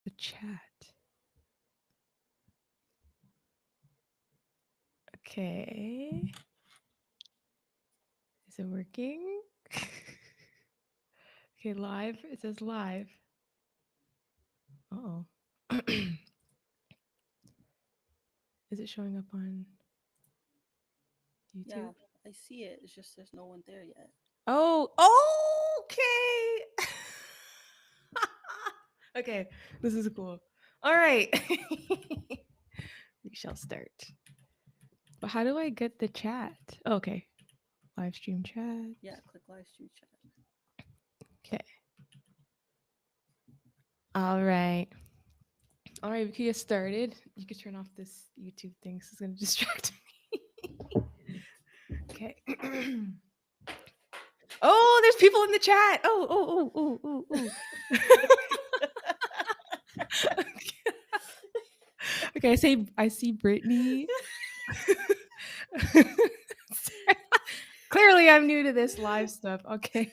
The chat. Okay. Is it working? Okay, live. It says live. Oh. Is it showing up on YouTube? Yeah, I see it. It's just there's no one there yet. Oh, okay. Okay, this is cool. All right. We shall start. But how do I get the chat? Okay. Live stream chat. Yeah, click live stream chat. Okay. All right. All right, we can get started. You can turn off this YouTube thing 'cause it's going to distract me. Okay. Oh, there's people in the chat. Oh. Okay, I see Brittany. Clearly, I'm new to this live stuff. Okay.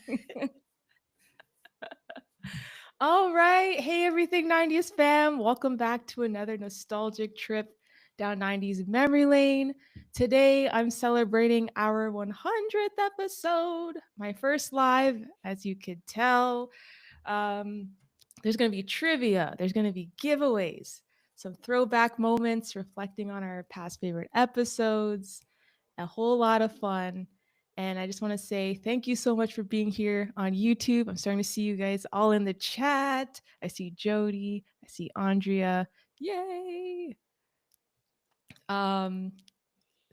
All right. Hey, everything 90s fam. Welcome back to another nostalgic trip down 90s memory lane. Today, I'm celebrating our 100th episode, my first live, as you could tell. Um, there's going to be trivia, there's going to be giveaways, some throwback moments reflecting on our past favorite episodes, a whole lot of fun. And I just want to say thank you so much for being here on YouTube. I'm starting to see you guys all in the chat. I see Jody, I see Andrea. Yay! Um,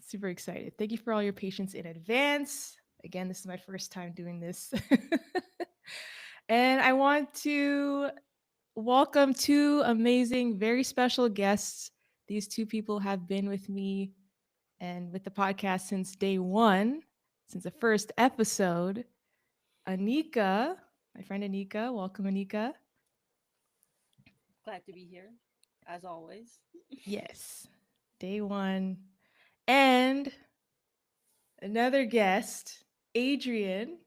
Super excited. Thank you for all your patience in advance. Again, this is my first time doing this. And I want to welcome two amazing, very special guests. These two people have been with me and with the podcast since day one, since the first episode. Anika, my friend Anika, welcome Anika. Glad to be here, as always. Yes, day one. And another guest, Adrian.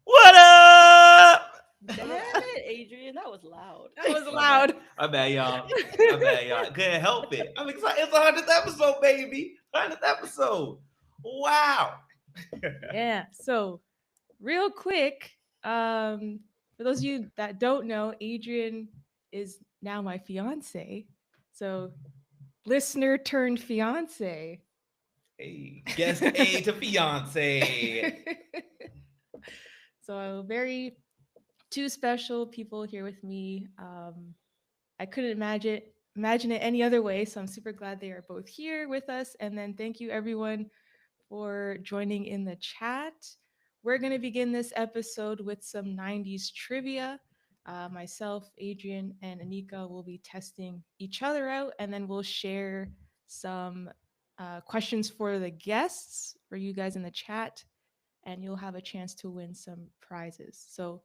What up? Damn it, Adrian, that was loud. That was My bad. loud. My bad, y'all. My bad, y'all. Couldn't help it. I'm excited. It's the 100th episode, baby. 100th episode. Wow. Yeah. So, real quick, for those of you that don't know, Adrian is now my fiance. So, listener turned fiance. Hey, guest A to fiance. So, very two special people here with me. I couldn't imagine it any other way. So I'm super glad they are both here with us. And then thank you everyone for joining in the chat. We're going to begin this episode with some 90s trivia. Myself, Adrian, and Anika will be testing each other out, and then we'll share some questions for the guests for you guys in the chat, and you'll have a chance to win some prizes. So,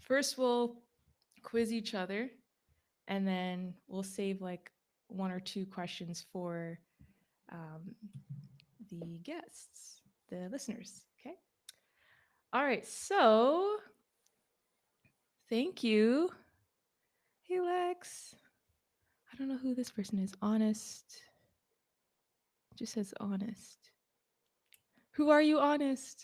first, we'll quiz each other, and then we'll save like one or two questions for um, the guests, the listeners. Okay. All right. So thank you. Hey, Lex. I don't know who this person is. Honest. It just says honest. Who are you, honest?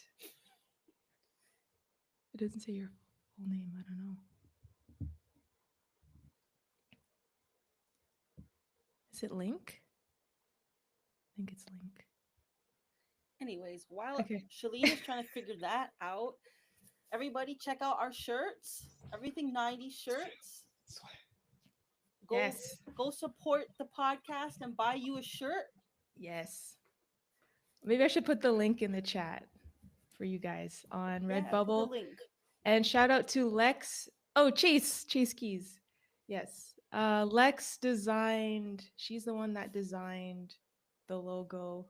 It doesn't say your full name. I don't know. Is it Link? I think it's Link. Anyways, while Okay. Shalene is trying to figure that out, everybody check out our shirts. Everything 90s shirts. Go Yes. go support the podcast and buy you a shirt. Yes. Maybe I should put the link in the chat for you guys on Yeah, put the Redbubble. link. And shout out to Lex. Oh, Chase Keys. Yes. Lex designed, she's the one that designed the logo.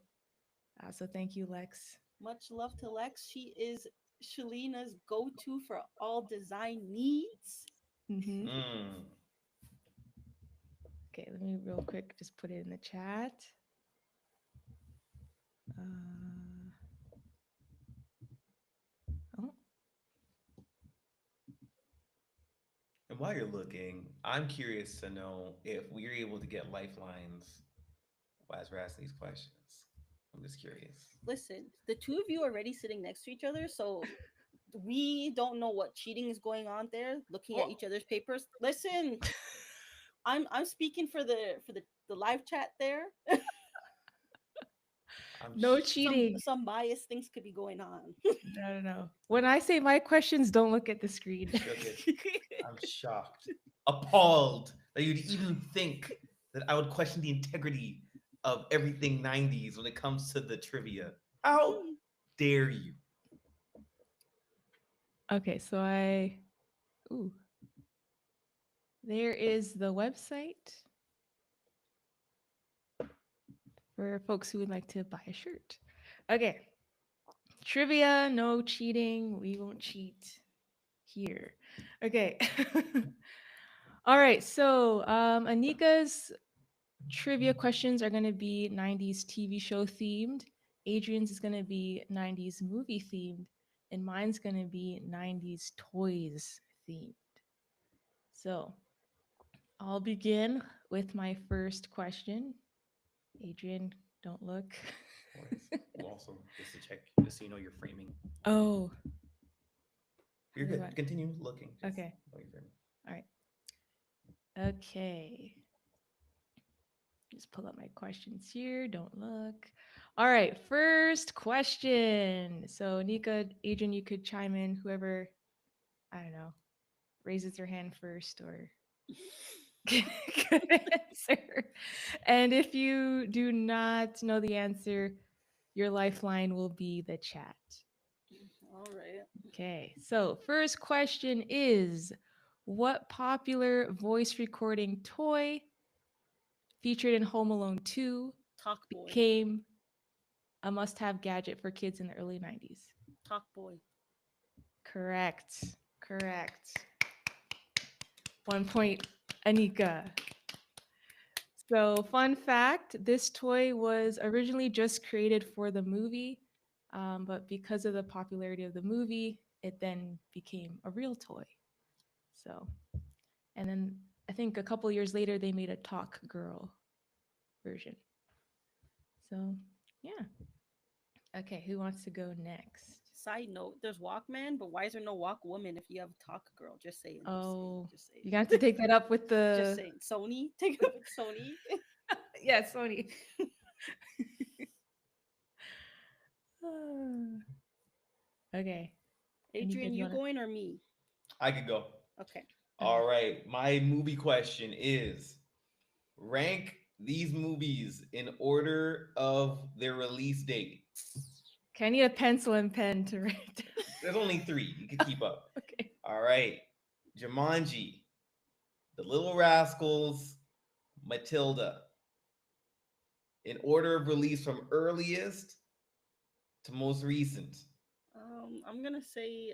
So thank you, Lex. Much love to Lex. She is Shalena's go-to for all design needs. Hmm. Mm. Okay, let me real quick just put it in the chat. Uh, oh, while you're looking, I'm curious to know if we're able to get lifelines as we're asking these questions. I'm just curious. Listen, the two of you are already sitting next to each other, so we don't know what cheating is going on there. Looking at Well, each other's papers. Listen, I'm speaking for the live chat there. I'm No some cheating. some biased things could be going on. No, no, no. When I say my questions, don't look at the screen. okay. I'm shocked, appalled that you'd even think that I would question the integrity of everything 90s when it comes to the trivia. How dare you? Okay, so ooh, there is the website for folks who would like to buy a shirt. Okay, trivia, no cheating. We won't cheat here. Okay. All right, so Anika's trivia questions are going to be 90s TV show themed. Adrian's is going to be 90s movie themed. And mine's going to be 90s toys themed. So I'll begin with my first question. Adrian, don't look. Of course. Also, just to check, just so you know you're framing. Oh, You're how do good. I? Continue looking. Just Okay. know you're framing. All right. Okay. Just pull up my questions here. Don't look. All right. First question. So, Nika, Adrian, you could chime in. Whoever, I don't know, raises their hand first or good answer. And if you do not know the answer, your lifeline will be the chat. All right. Okay. So, first question is, what popular voice recording toy featured in Home Alone 2 Talk boy. became a must have gadget for kids in the early 90s? Talk boy. Correct. Correct. 1 point, Anika. So, fun fact, this toy was originally just created for the movie, but because of the popularity of the movie, it then became a real toy. So, and then I think a couple years later, they made a Talk Girl version. So, yeah. Okay, who wants to go next? Side note: there's Walkman, but why is there no Walk Woman if you have Talk Girl? Just saying. Just saying. Oh, Just you saying. got to take that up with Just the. saying. Sony. Take it up with Sony. Yeah, Sony. Okay. Anika, Adrian, do you you want to? going or me? I could go. Okay. All right. My movie question is rank these movies in order of their release date. Okay, I need a pencil and pen to write down. There's only three. You can keep up. Okay. All right. Jumanji, The Little Rascals, Matilda. In order of release from earliest to most recent. I'm gonna say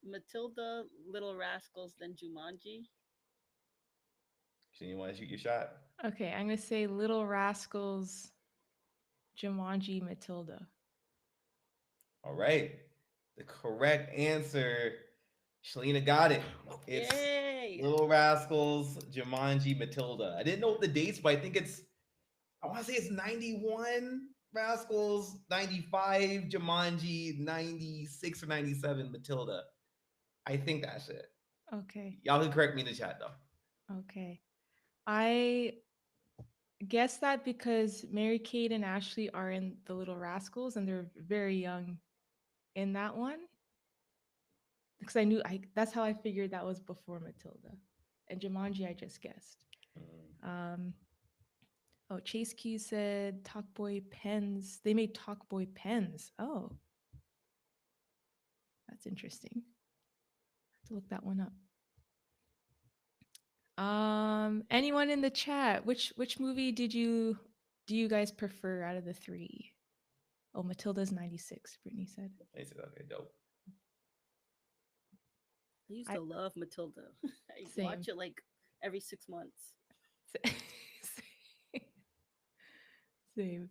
Matilda, Little Rascals, then Jumanji. So you want to shoot your shot? Okay, I'm gonna say Little Rascals, Jumanji, Matilda. All right. The correct answer, Shalina got it. It's Yay! Little Rascals, Jumanji, Matilda. I didn't know the dates, but I think I want to say it's 91 Rascals, 95 Jumanji, 96 or 97 Matilda. I think that's it. Okay. Y'all can correct me in the chat though. Okay. I guess that because Mary Kate and Ashley are in The Little Rascals and they're very young in that one. Because that's how I figured that was before Matilda. And Jumanji, I just guessed. Mm. Um, oh, Chase Key said Talkboy pens. They made Talkboy pens. Oh, that's interesting. Have to look that one up. Anyone in the chat? Which movie do you guys prefer out of the three? Oh, Matilda's 96, Brittany said. They said, okay, dope. I used I to love Matilda. I same. watch it like every 6 months. Same.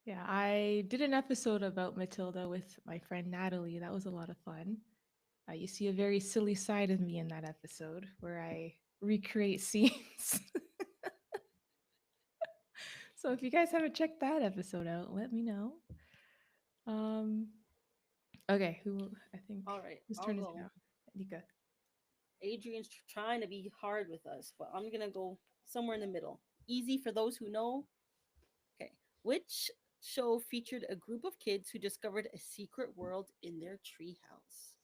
Yeah, I did an episode about Matilda with my friend Natalie. That was a lot of fun. You see a very silly side of me in that episode where I recreate scenes. So if you guys haven't checked that episode out, let me know. Um, okay, who I think All right, whose I'll turn is it go. now? Nika. Adrian's trying to be hard with us, but I'm gonna go somewhere in the middle. Easy for those who know. Okay. Which show featured a group of kids who discovered a secret world in their treehouse?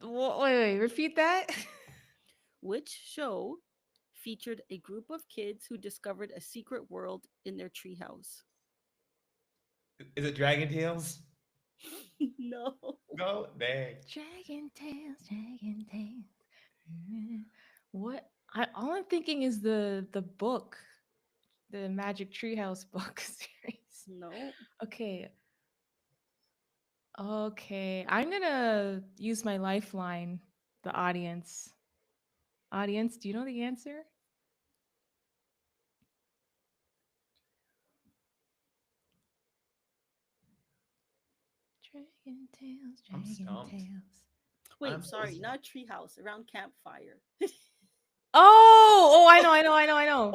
Wait, repeat that. Which show featured a group of kids who discovered a secret world in their treehouse? Is it Dragon Tales? No. No, dang. Dragon Tales, Dragon Tales. What? All I'm thinking is the book, the Magic Treehouse book series. No. Okay, okay. I'm gonna use my lifeline. The audience. Audience, do you know the answer? Dragon Tales, I'm Dragon stumped. Tales. Wait, I'm so sorry, stumped. not treehouse, around campfire. Oh, I know.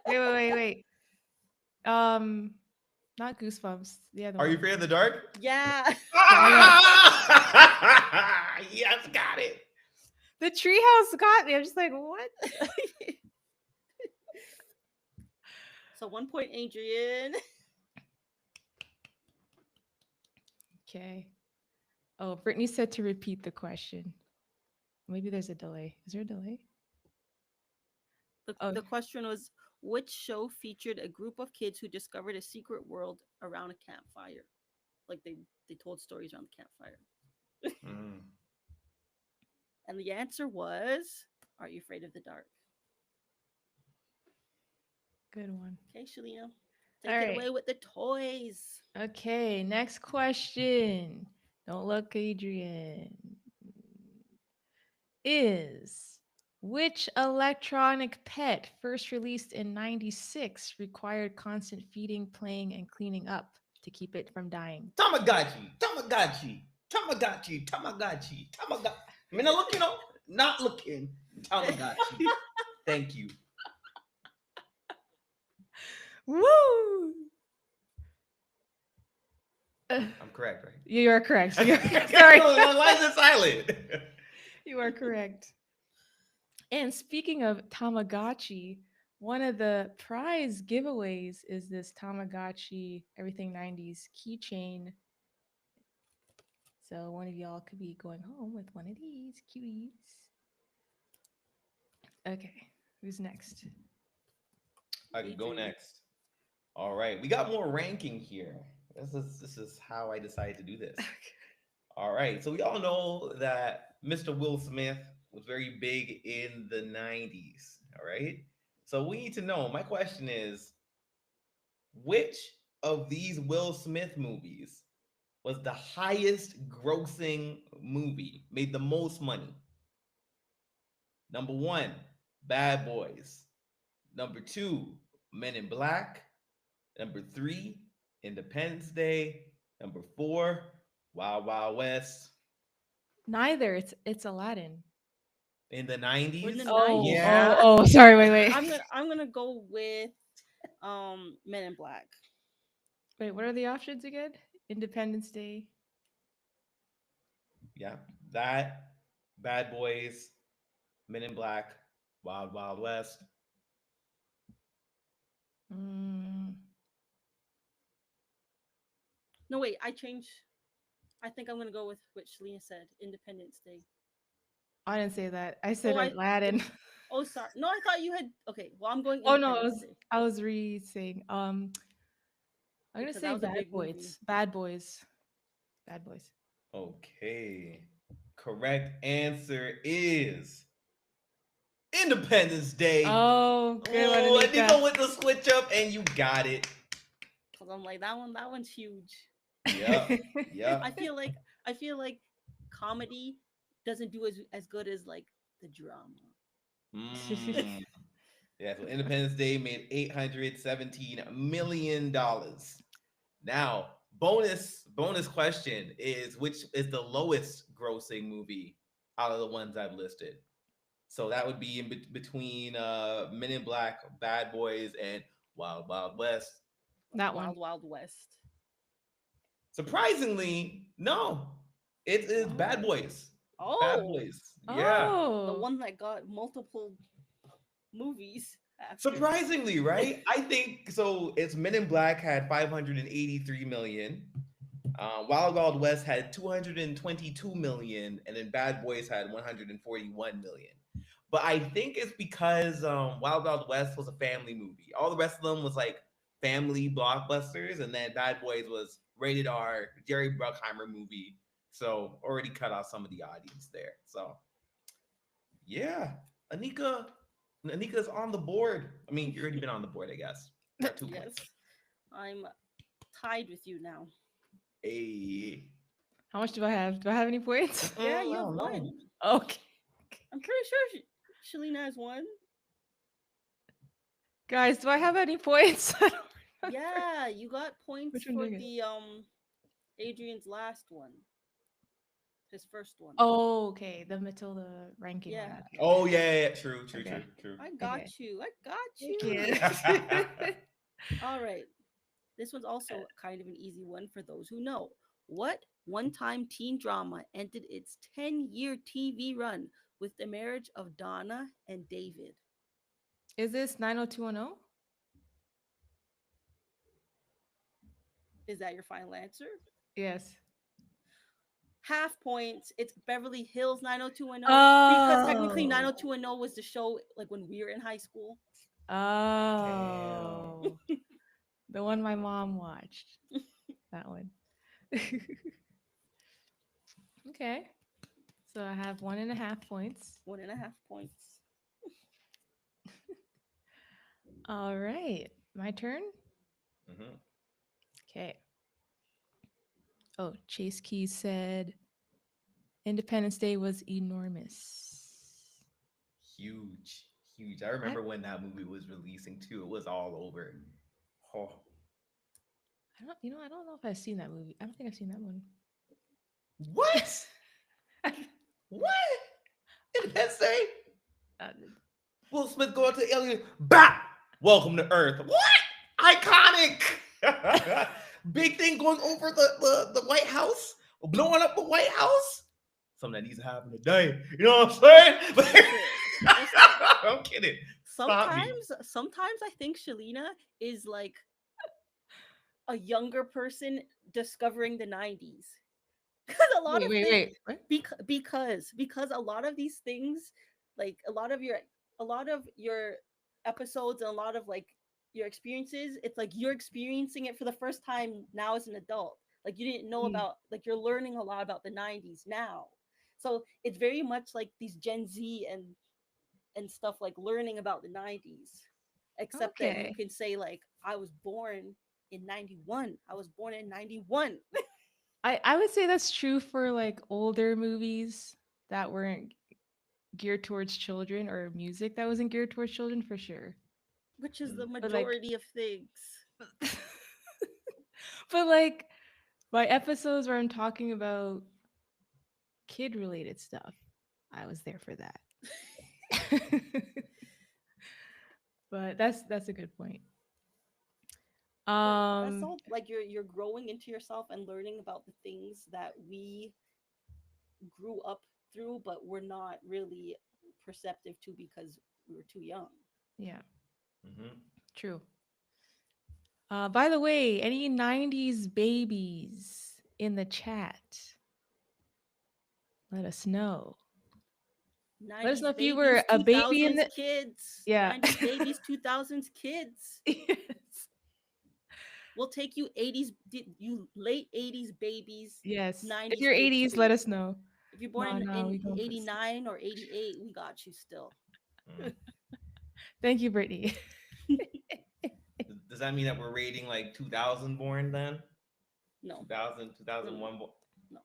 Wait. Um, not Goosebumps. The other Are you one. afraid of the dark? Yeah. Yeah, I know. Yes, got it. The treehouse got me. I'm just like, what? So 1 point, Adrian. Okay. Oh, Brittany said to repeat the question. Maybe there's a delay. Is there a delay? The, Oh, the question was, which show featured a group of kids who discovered a secret world around a campfire? Like they told stories around the campfire. Mm. And the answer was, Are You Afraid of the Dark? good one. Okay, Shalina. All Take it right. away with the toys. Okay, next question. Don't look, Adrian. Is which electronic pet first released in 96 required constant feeding, playing, and cleaning up to keep it from dying? Tamagotchi. I mean, not looking, not looking. Tamagotchi. Thank you. Woo! I'm correct, right? You are correct. Sorry. Sorry. Why is it silent? You are correct. And speaking of Tamagotchi, one of the prize giveaways is this Tamagotchi Everything 90s keychain. So one of y'all could be going home with one of these cuties. Okay, who's next? I can go Adrian. next. All right, we got more ranking here. This is how I decided to do this. All right, so we all know that Mr. Will Smith was very big in the 90s. All right, so we need to know. My question is, which of these Will Smith movies was the highest grossing movie, made the most money? Number one, Bad Boys. Number two, Men in Black. Number three, Independence Day. Number four, Wild Wild West. Neither. It's Aladdin. In the We're in the 90s? 90s. Yeah. Sorry. Wait. I'm gonna go with Men in Black. Wait, what are the options again? Independence Day. Yeah. That, Bad Boys, Men in Black, Wild Wild West. Mm, No, wait, I changed. I think I'm gonna go with what Shalina said, Independence Day. I didn't say that. I said Oh, I Aladdin. oh sorry. No, I thought you had okay. Well, I'm going Oh no, Independence Day I was re-saying. I'm gonna because that say was a Bad big movie. Boys. Bad Boys. Bad Boys. Okay. Correct answer is Independence Day. Oh, good one, Oh, I did Anika. go with the switch up and you got it. Cause I'm like that one's huge. Yep. Yep. I feel like comedy doesn't do as good as like the drama. Mm. Yeah, so Independence Day made $817 million. Now, bonus question is which is the lowest grossing movie out of the ones I've listed. So that would be in between Men in Black, Bad Boys, and Wild Wild West. That one. Wild Wild West. Surprisingly, no. It is Bad Oh. Boys. Bad Oh, Boys. Yeah. the Oh, one that got multiple movies after. Surprisingly, right? I think so. It's Men in Black had 583 million. Wild Wild West had 222 million, and then Bad Boys had 141 million. But I think it's because Wild Wild West was a family movie. All the rest of them was like family blockbusters, and then Bad Boys was rated R, Jerry Bruckheimer movie. So already cut off some of the audience there. So yeah, Anika, Anika's on the board. I mean, you've already been on the board, I guess. Got 2 points. Yes, I'm tied with you now. Hey, how much do I have? Do I have any points? Yeah, I you have don't know. one. Okay. I'm pretty sure Shalina has one. Guys, do I have any points? I don't remember. Yeah, you got points Which one do for I get? the Adrian's last one, his first one. Oh, okay. The Matilda ranking one. Yeah, Okay. Oh yeah, yeah, true, true, Okay. true, true. I Okay. got you. I got Thank you. you. All right. This one's also kind of an easy one for those who know. What one time teen drama ended its 10-year TV run with the marriage of Donna and David? Is this 90210? Is that your final answer? Yes. Half points. It's Beverly Hills 90210 because technically Oh. 90210 was the show like when we were in high school. Damn. Oh. The one my mom watched. That one. Okay. So I have 1.5 points. 1.5 points. All right. My turn. Mhm. Okay. Oh, Chase Keys said Independence Day was enormous. Huge, huge. I I, remember when that movie was releasing too. It was all over. Oh, I don't, I don't know if I've seen that movie. I don't think I've seen that one. what? What? Independence Day? Uh, Will Smith go out to alien? Bah! Welcome to Earth. What? Iconic. Big thing going over the White House, blowing up the White House. Something that needs to happen today. You know what I'm saying? Listen, listen. I'm kidding. Stop me. Sometimes I think Shalina is like a younger person discovering the 90s. Because a lot wait, of wait, things wait. What? because a lot of these things, like a lot of your episodes and a lot of like your experiences, it's like you're experiencing it for the first time now as an adult. Like you didn't know Mm. about, like you're learning a lot about the 90s now. So it's very much like these Gen Z and stuff, like learning about the 90s, except that you Okay. can say like I was born in 91. I was born in 91. I would say that's true for like older movies that weren't geared towards children or music that wasn't geared towards children for sure. Which is the But like majority of things. but like my episodes where I'm talking about kid related stuff, I was there for that. But that's a good point. But that's Um all, like you're growing into yourself and learning about the things that we grew up through, but we're not really perceptive to because we were too young. yeah, Mhm. true. By the way, any 90s babies in the chat, let us know. Let us know 90s if you were babies, a baby in 2000s the kids, yeah. 90s babies, 2000s kids. Yes. We'll take you 80s, you late 80s babies, Yes. If 90s you're kids 80s, let too. us know. If you're born No, no, in we don't put 89 or 88, we got you still. Mm. Thank you, Brittany. Does that mean that we're rating like 2000 born then? No, 2000, no, no, 2001 born? no.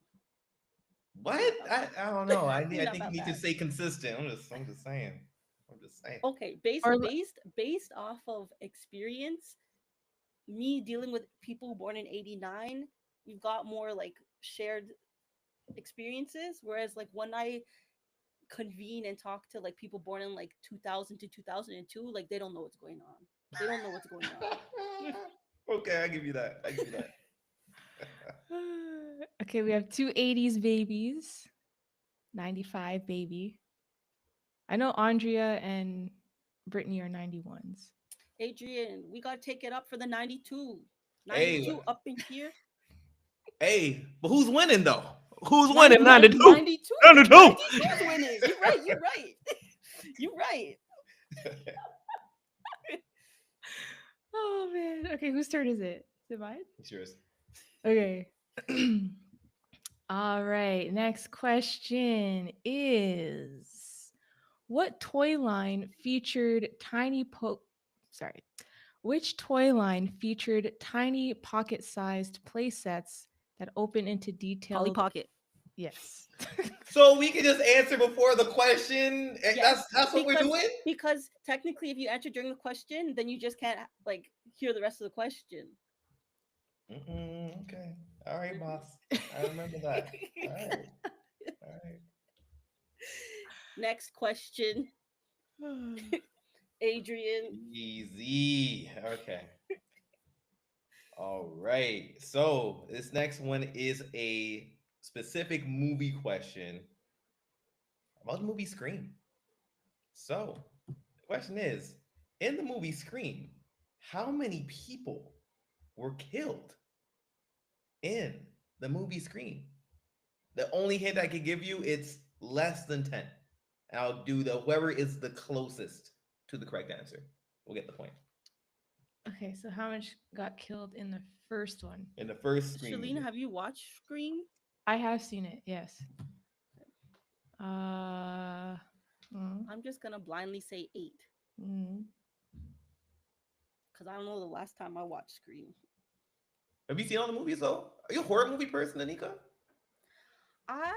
What? We're not about that. I don't know. We're I not think we about need to that. stay consistent. I'm just saying. I'm just saying. Okay, Or based off of experience, me dealing with people born in 89, we've got more like shared experiences. Whereas like when I convene and talk to like people born in like 2000 to 2002, like they don't know what's going on. They don't know what's going on. Okay, I give you that. I give you that. Okay, we have two 80s babies, 95 baby. I know Andrea and Brittany are 91s. Adrian, we gotta take it up for the 92. Hey, 92 up in here. hey, but who's winning though? Who's winning? 92, 92. 92, 92. 92 is winning. You're right. You're right. You're right. Oh man. Okay, whose turn is it? Is it mine? It's yours. Okay. All right. Next question is, what toy line featured tiny sorry. Which toy line featured tiny pocket-sized play sets that open into Polly detailed Pocket. yes. So we can just answer before the question. Yes, That's what we're because doing. because technically, if you answer during the question, then you just can't like hear the rest of the question. Okay. All right, boss. I remember that. All right. All right. Next question, Adrian. Easy. Okay. All right. So this next one is a specific movie question about the movie Scream. So the question is, in the movie Scream, how many people were killed in the movie Scream? The only hint I can give you, it's less than 10. And I'll do the whoever is the closest to the correct answer will get the point. Okay, so how much got killed in the first one? In the first Scream Shalene, movie. have you watched Scream? I have seen it, yes. Uh, mm, I'm just gonna blindly say 8 mm. because I don't know the last time I watched Scream. Have you seen all the movies though? Are you a horror movie person, Anika? I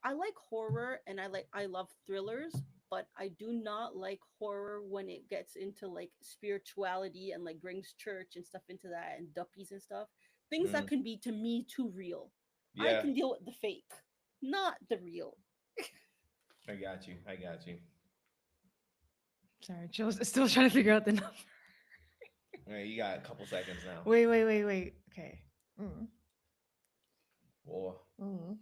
I like horror and I love thrillers, but I do not like horror when it gets into like spirituality and like brings church and stuff into that and duppies and stuff. Things that Mm, can be to me too real. I yeah, can deal with the fake, not the real. I got you. I got you. Sorry, Jill's still trying to figure out the number. All right, you got a couple seconds now. Wait. Okay. Mm, Whoa. mm.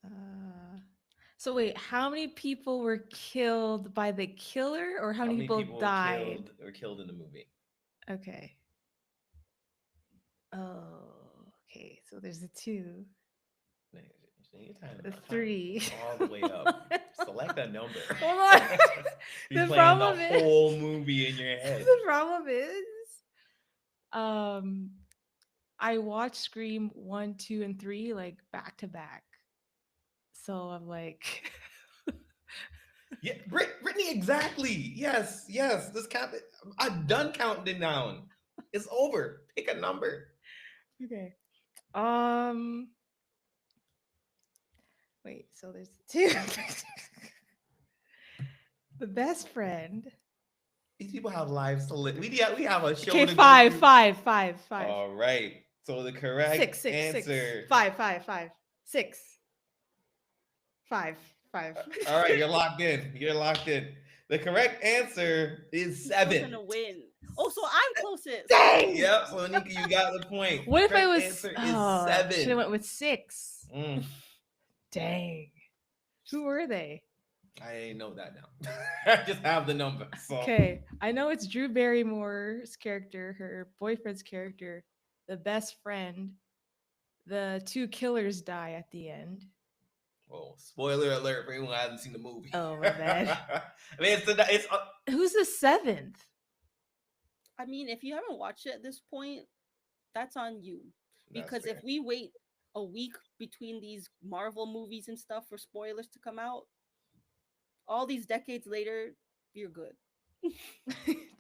Uh, so wait, how many people were killed by the killer, or how How many many people people died? were killed in the movie? Okay. Oh, okay. So there's the two, You're tying the tying three. all the way up. Select a number. Hold on. You're The playing the problem is whole movie in your head. the problem is, um, I watched Scream 1, 2, and 3 like back to back. So I'm like, Yeah, Brittany, exactly. Yes, yes. This count. I'm done counting it down. It's over. Pick a number. okay. Um, wait. So there's two. The best friend. These people have lives to live. We have a show Okay, to go through. five. All right. So the correct Six. answer. Five. 6. 5. All right, you're locked in. You're locked in. The correct answer is I'm still 7. gonna win. Oh, so I'm closest. Dang! Yep. So Anika, you got the point. What The if I correct was? answer is Oh, should have 7. went with 6. Mm, Dang. Who were they? I ain't know that now. I just have the number. So Okay, I know it's Drew Barrymore's character, her boyfriend's character, the best friend. The two killers die at the end. oh, spoiler alert for anyone who hasn't seen the movie. Oh, my bad. I mean, it's Who's the seventh? I mean, if you haven't watched it at this point, that's on you. that's Because if fair. we wait a week between these Marvel movies and stuff for spoilers to come out, all these decades later, you're good.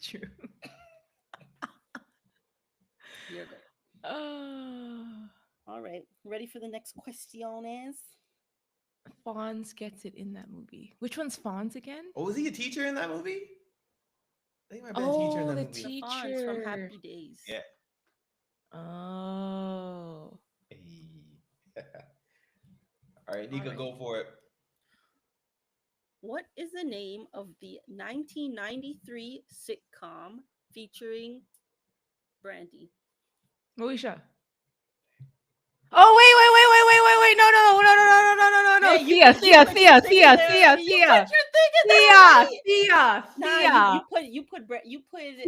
True. You're good. Oh, All right. Ready for the next question? Fonz gets it in that movie. Which one's Fonz again? Oh, was he a teacher in that movie? I think my best teacher in Oh, that the movie. The Fonz from teacher. Happy Days. Yeah. Oh. Hey. All right, All Nika, right. go for it. What is the name of the 1993 sitcom featuring Brandy? Moesha. Oh, wait, wait, wait, wait, wait, wait, wait. No, no, no, no, no, no, no, no, no, no. Hey, Thea, you Thea, put your Thea, thing in Thea, there Thea, already. You put Thea. your thing in there Thea, already. Thea, Nah, Thea, you put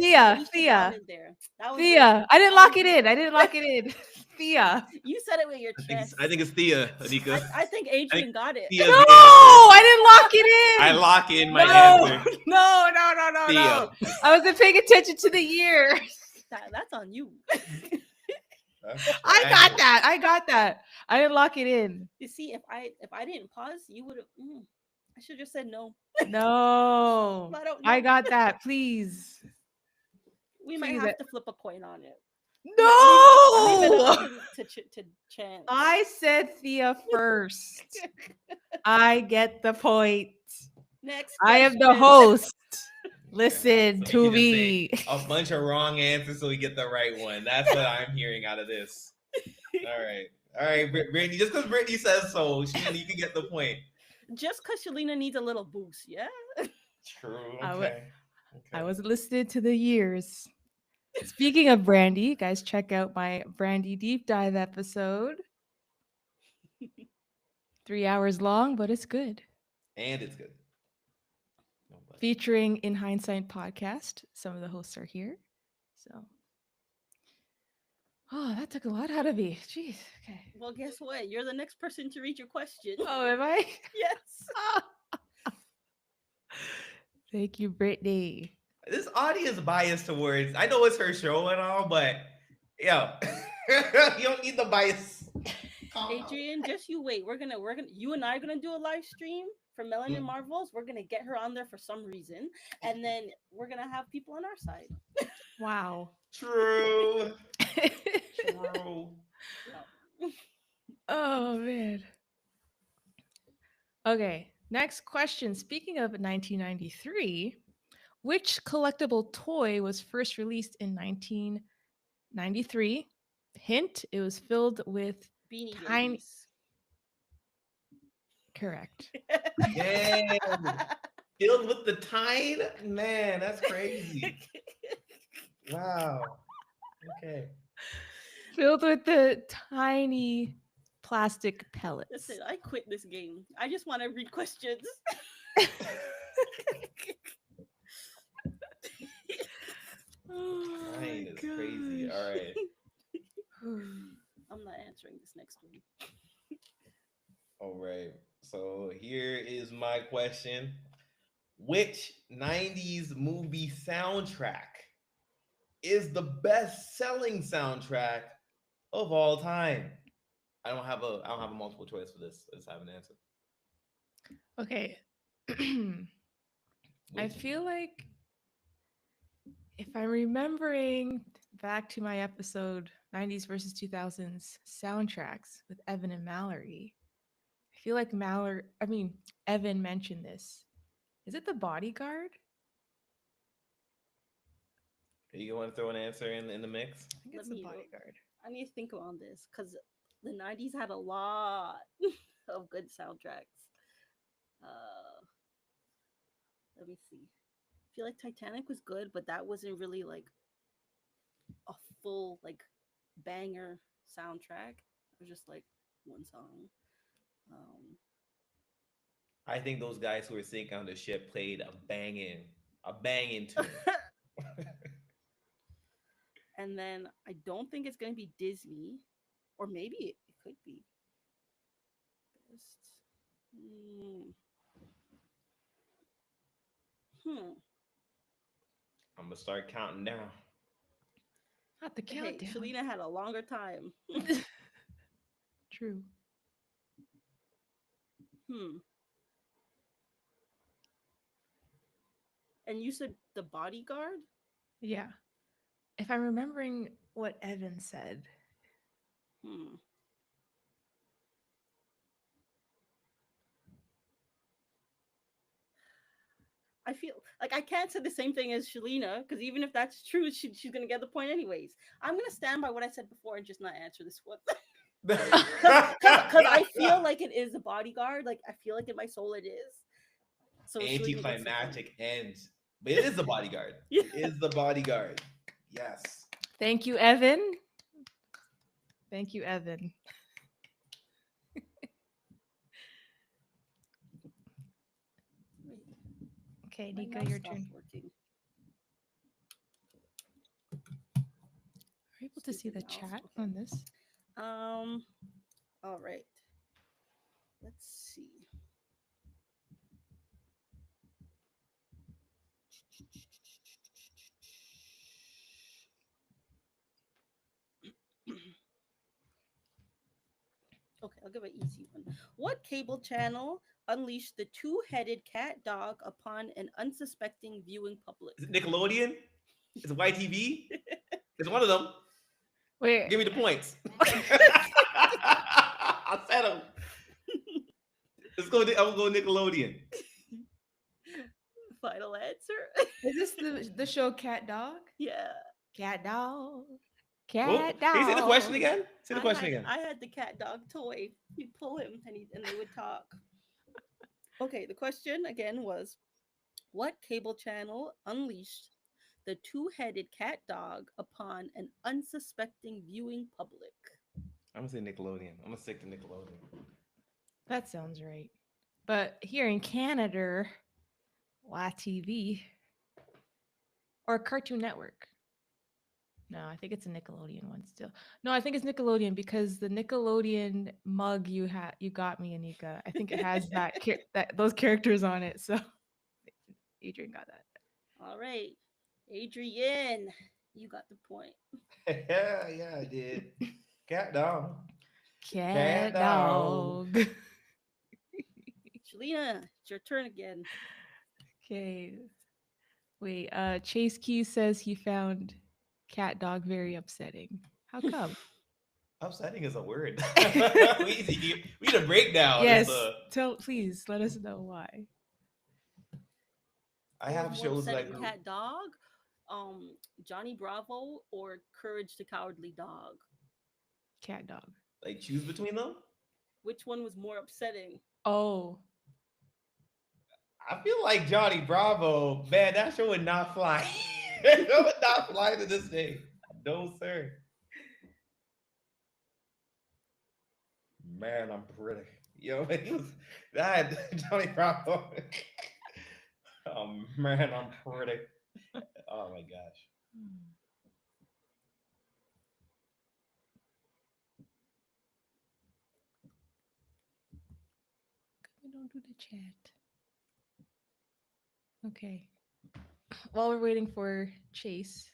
Thea, Moesha down Thea, in there. That was your Thea. I didn't that was lock it in. I didn't lock it in. Thea. you said it with your I chest. think it's Thea, Anika. I think I think Adrian got it. No, Thea's the answer. I didn't lock I it in. lock in my No, answer. no, no, no, no, Thea. no. I wasn't paying attention to the year. That's on you. That's I got tragic. that. I got that. I didn't lock it in. You see, if I didn't pause, you would have. I should have just said no. No, I don't I know. got that. Please, We might please. have to flip a coin on it. Leave it up No, to chance. I said Thea first. I get the point. Next I am the question. host. Okay. Listen So we to can just say me. a bunch of wrong answers so we get the right one. That's what I'm hearing out of this. All right. All right, Brittany. Just because Brittany says so, you can get the point. Just because Shalina needs a little boost, yeah. True. I w- Okay. I Okay. wasn't listening to the years. Speaking of Brandy, guys, check out my Brandy deep dive episode. 3 hours long, but it's good. And it's good. No, but Featuring In Hindsight podcast. Some of the hosts are here. So, oh, that took a lot out of me. Jeez. Okay. Well, guess what? You're the next person to read your question. Oh, am I? Yes. Ah. Thank you, Brittany. this audience biased towards. I know it's her show and all, but yeah, you don't need the bias. Calm down. Adrian, just you wait. We're gonna you and I are gonna do a live stream for Melanin Mm. Marvels. We're gonna get her on there for some reason, and then we're gonna have people on our side. Wow. True. True. Yeah. Oh, man. Okay. Next question. Speaking of 1993, which collectible toy was first released in 1993? Hint, it was filled with Beanie tiny. Babies. Correct. Damn. Filled with the tide? Man, that's crazy. Wow. Okay. Filled with the tiny plastic pellets. Listen, I quit this game. I just want to read questions. Oh Nine is crazy. All right. I'm not answering this next one. All right. So here is my question. Which 90s movie soundtrack is the best selling soundtrack of all time? I don't have a multiple choice for this. I just have an answer. Okay. I Which feel like if I'm remembering back to my episode 90s versus 2000s soundtracks with Evan and Mallory, I feel like Evan mentioned this. Is it The Bodyguard? you want to throw an answer in the mix? I think Let it's The me. Bodyguard. I need to think on this because the '90s had a lot of good soundtracks. Uh, Let me see. I feel like Titanic was good, but that wasn't really like a full like banger soundtrack. It was just like one song. Um, I think those guys who were sinking on the ship played a banging tune. and then I don't think it's gonna be Disney, or maybe it could be best. Hmm. Hmm. I'm gonna start counting down. Not the Hey, countdown. Shalina had a longer time. True. Hmm. And you said the bodyguard? Yeah. If I'm remembering what Evan said, Hmm. I feel like I can't say the same thing as Shalina because even if that's true, she's gonna get the point anyways. I'm gonna stand by what I said before and just not answer this one because I feel like it is a bodyguard. Like I feel like in my soul it is. So Shalina gets the point. Anticlimactic end. But it is the bodyguard. Yeah. It is the bodyguard. Yes. Thank you, Evan. Thank you, Evan. Wait, Okay, my Nika, mouse your stopped turn. working. Are you able to see the Stupid mouse. chat Okay. on this? Um. All right. Let's see. Okay, I'll give an easy one. What cable channel unleashed the two-headed cat dog upon an unsuspecting viewing public? Is it Nickelodeon? Is it YTV? It's one of them. Wait. Give me the points. I said them. Let's go. I'm going Nickelodeon. Final answer. Is this the show Cat Dog? Yeah. Cat Dog. Well, Cat can you say the question Dog. again? Say the I question had again. I had the cat dog toy. You'd pull him and they would talk. Okay, the question again was what cable channel unleashed the two-headed cat dog upon an unsuspecting viewing public? I'm gonna say Nickelodeon. I'm gonna stick to Nickelodeon. That sounds right. But here in Canada, YTV or Cartoon Network. No, I think it's a Nickelodeon one still. No, I think it's Nickelodeon because the Nickelodeon mug you got me, Anika. I think it has that those characters on it. So Adrian got that. All right. Adrienne, you got the point. Yeah, I did. Cat dog. Cat Cat dog. dog. Shalina, it's your turn again. Okay. Wait, Chase Key says he found cat dog very upsetting. How come? Upsetting is a word. We need a breakdown. It's Yes, a. please let us know why. I What was have more shows that I upsetting, grew. cat dog, Johnny Bravo, or Courage the Cowardly Dog? Cat dog. Like choose between them. Which one was more upsetting? Oh, I feel like Johnny Bravo, man, that show would not fly. It would not fly to this day. No, sir. Man, I'm pretty. Yo, he was that Johnny Bravo. Oh man, I'm pretty. Oh my gosh. we don't do the chat. Okay. While we're waiting for Chase,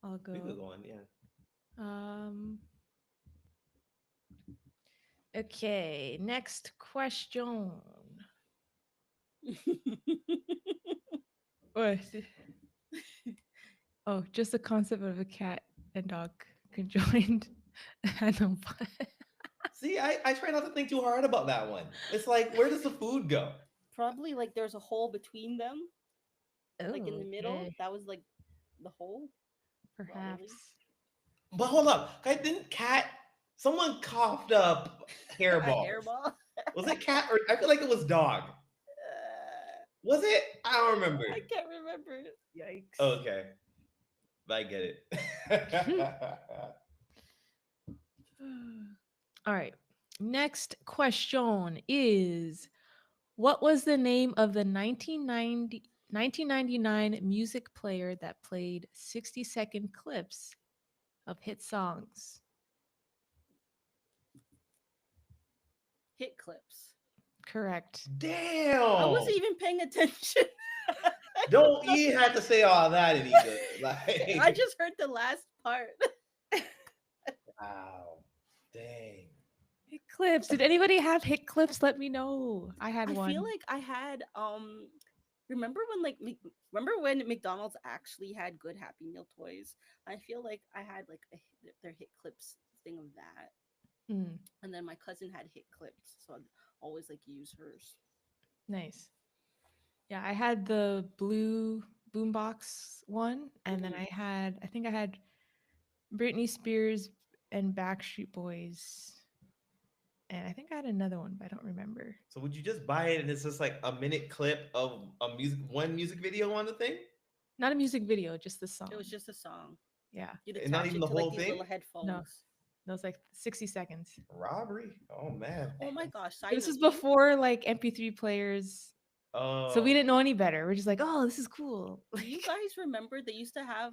I'll This is go. one, yeah. Um. Okay. Next question. Oh, oh, just the concept of a cat and dog conjoined. I know. See, I try not to think too hard about that one. It's like, where does the food go? Probably like there's a hole between them, like in Oh, the middle. okay. That was like the hole, probably. Perhaps. But hold up, I didn't cat. Someone coughed up A hairballs. hairball. Was it cat or I feel like it was dog? Was it? I don't remember. I can't remember. Yikes. Okay, I get it. All right. Next question is what was the name of the 1999 music player that played 60-second clips of hit songs? Hit clips. Correct. I Damn! wasn't even paying attention. Don't you have to say all that, Anika? I Like, just heard the last part. wow, dang. Hit clips. Did anybody have hit clips? Let me know. I had I one. feel like I had remember when remember when McDonald's actually had good Happy Meal toys? I feel like I had like their hit clips thing of that. Hmm, And then my cousin had hit clips, so I'd always like use hers. nice. Yeah, I had the blue boombox one, and then Mm-hmm. I think I had Britney Spears and Backstreet Boys, and I think I had another one, but I don't remember. So would you just buy it and it's just like a minute clip of a music video on the thing, Not a music video, just the It was song. just a song. Yeah, You'd and not attach even it the to like whole these thing? little no, headphones. that was like 60 seconds. Robbery. Oh man. Oh my gosh! Side This was note: Do you before like MP3 players, so we Oh, didn't know any better. We're just like, oh, this is cool. do you Like, guys remember they used to have?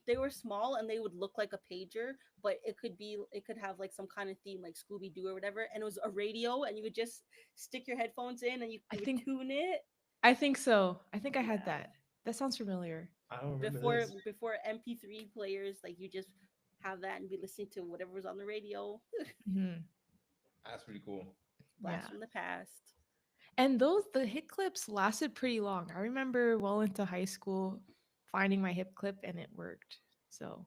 They were small and they would look like a pager, but it could have like some kind of theme like Scooby Doo or whatever, and it was a radio, and you would just stick your headphones in and I you would think tune it. I think so. I think I had Yeah, that. That sounds familiar. I don't remember before this. MP3 players, like you just have that and be listening to whatever was on the radio. Hmm. That's pretty cool. Yeah. Blast from the past. And the hip clips lasted pretty long. I remember well into high school finding my hip clip and it worked. So,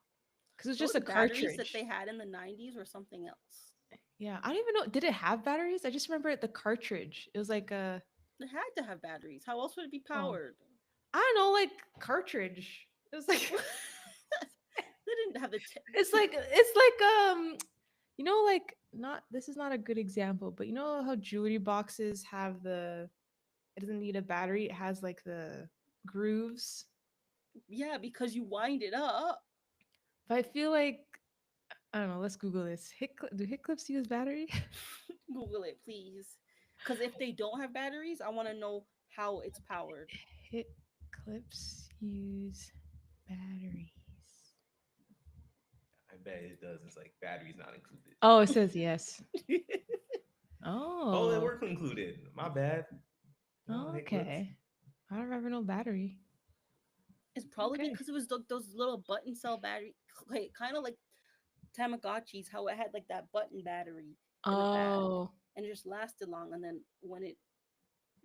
because it was just Those a batteries that they cartridge. had in the 90s were something else. Yeah, I don't even know. Did it have batteries? I just remember the cartridge. It was like a They had to have batteries. How else would it be oh, powered? I don't know, like cartridge. It was like They didn't have the. you know, like not this is not a good example, but you know how jewelry boxes have the it doesn't need a battery. It has like the grooves. Yeah, because you wind it up. But I feel like I don't know. Let's Google this. Do hit clips use battery? Google it, please. Because if they don't have batteries, I want to know how it's powered. Hit clips use batteries. I bet it does. It's like batteries not included. Oh, it says yes. Oh, they Oh, were included. My bad. No hit clips. okay. I don't remember no battery. It's probably Okay. because it was those little button cell battery, like, kind of like Tamagotchis, how it had like that button battery in the back, Oh, and it just lasted long. And then when it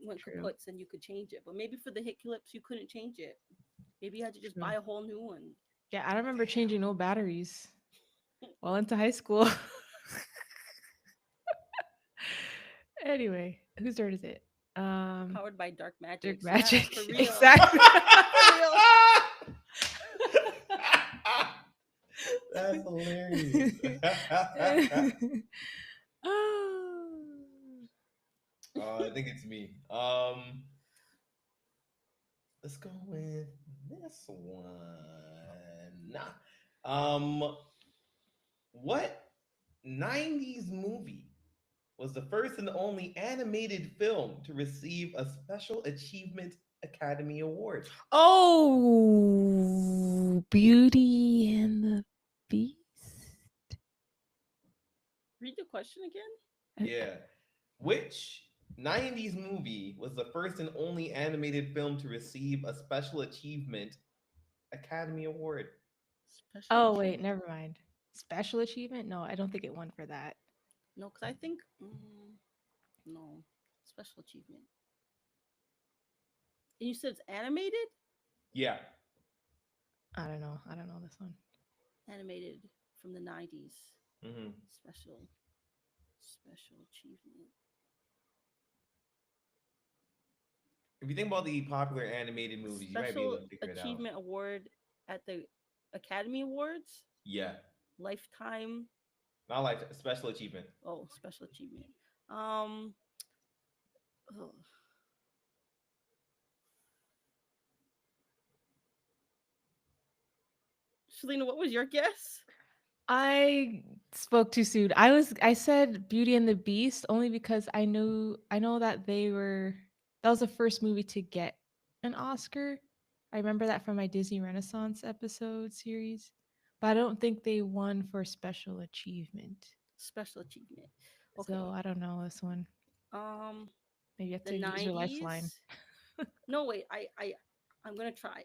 went true. kaputs, then you could change it. But maybe for the hit clips, you couldn't change it. Maybe you had to just True. buy a whole new one. Yeah, I don't remember changing Damn. no batteries. Well, into high school. Anyway, whose turn is it? Powered by dark Dirk magics. Yeah, Magic. for real. Exactly. For real. That's hilarious. Oh. I think it's me. Let's go with this one. What 90s movie was the first and only animated film to receive a Special Achievement Academy Award? Oh, Beauty and the Beast. Read the question again. Uh, Yeah. Which 90s movie was the first and only animated film to receive a Special Achievement Academy Award? Special Oh wait, achievement. never mind. Special achievement? No, I don't think it won for that. No, because I think no special achievement. And you said it's animated. Yeah. I don't know. I don't know this one. Animated from the 90s. Hmm. Special achievement. If you think about the popular animated movies, you might be able Special to figure it out. achievement award at the Academy Awards. Yeah. Lifetime. Not like special achievement. Oh, special achievement. Um. Oh, Shalina, what was your guess? I spoke too soon. I said Beauty and the Beast only because I know that that was the first movie to get an Oscar. I remember that from my Disney Renaissance episode series. But I don't think they won for special achievement. Special achievement. So Okay. I don't know this one. Um. Maybe you have The to use your lifeline. 90s. No, wait. I'm gonna try.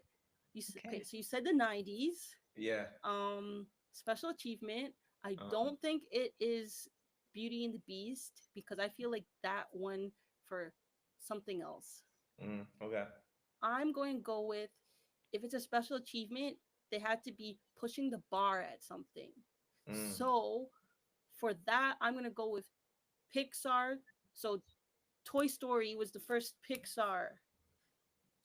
Okay? Okay. So you said the 90s. Yeah. Special achievement. I Uh, don't think it is Beauty and the Beast because I feel like that one for something else. okay. I'm going to go with if it's a special achievement, they had to be pushing the bar at something. Mm. So for that, I'm going to go with Pixar. So Toy Story was the first Pixar.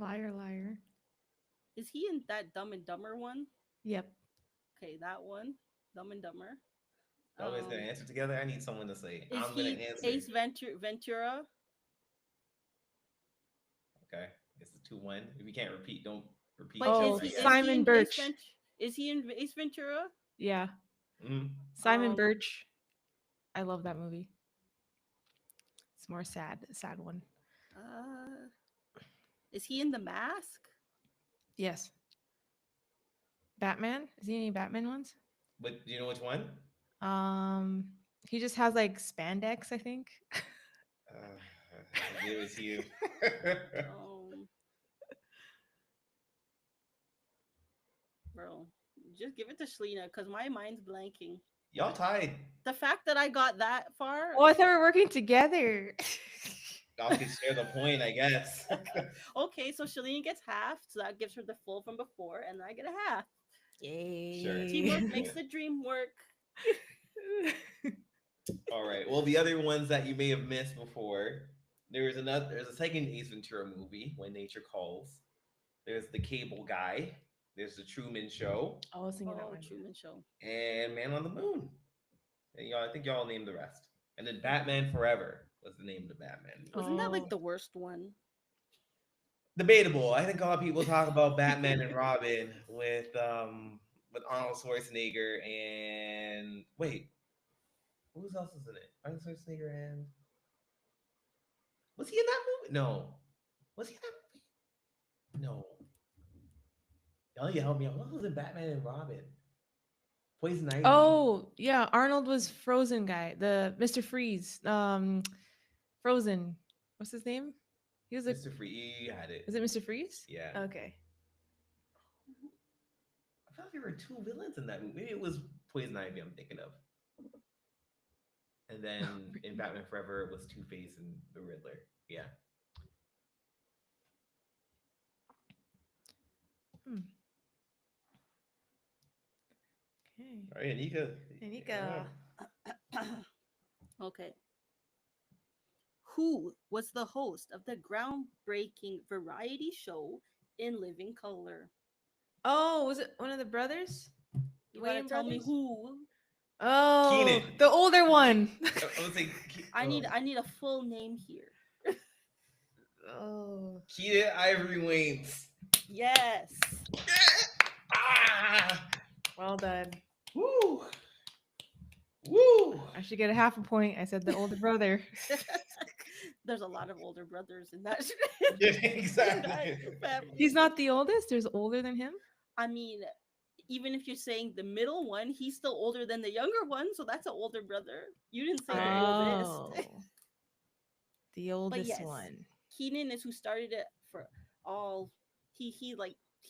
Liar, liar. Is he in that Dumb and Dumber one? Yep. Okay, that one. Dumb and Dumber. Nobody's gonna Um, answer together. I need someone to say. is I'm gonna he answer. Ace Ventura? Okay, it's a 2-1. If you can't repeat, don't repeat But yourself. Oh, is I he guess. Simon in Ace Birch. Ventura? Is he in Ace Ventura? Yeah. Mhm. Simon Um, Birch. I love that movie. It's more sad, a sad one. uh, is he in The Mask? Yes. Batman? Is he any Batman ones? But do you know which one? Um, he just has like spandex, I think. I gave it to you. Um, bro, just give it to Shalina because my mind's blanking. Y'all tied. The fact that I got that far. Oh, I thought we were working together. Y'all can share the point, I guess. Okay, so Shalina gets half, so that gives her the full from before, and I get a half. Sure. Teamwork Yay. makes the dream work. All right. Well, the other ones that you may have missed before, there's a second Ace Ventura movie, When Nature Calls. There's The Cable Guy. There's The Truman Show, I was thinking that Oh, one. Truman Show. and Man on the Moon. And y'all, I think y'all named the rest. And then Batman Forever was the name of the Batman movie. Wasn't that Oh, like the worst one? Debatable. I think a lot of people talk about Batman and Robin with Arnold Schwarzenegger and wait, who else is in it? Arnold Schwarzenegger and was he in that movie? No. Was he in that movie? No. Oh yeah, help me out. What was in Batman and Robin? Poison Ivy. oh, yeah. Arnold was Frozen guy, the Mr. Freeze. Frozen. What's his name? He was a. Mr. Free, you had it. Is it Mr. Freeze? Yeah. Okay. I felt like there were two villains in that movie. Maybe it was Poison Ivy I'm thinking of. And then in Batman Forever it was Two Face and the Riddler. Yeah. Hmm. Okay. All right, Anika. Anika. Okay. Who was the host of the groundbreaking variety show In Living Color? Oh, was it one of the brothers? You gotta Wayne tell me brothers? who. Oh, Keenan. the older one. I would say I need a full name here. Oh. Keita Ivory Waynes. Yes. Ah! Well done. Woo! Woo! I should get a half a point. I said the older brother. There's a lot of older brothers in that. Yeah, in exactly. that family. He's not the oldest. There's older than him. I mean, even if you're saying the middle one, he's still older than the younger one, so that's an older brother. You didn't say the oldest. Oh, the But oldest yes, one. Keenan is who started it for all. He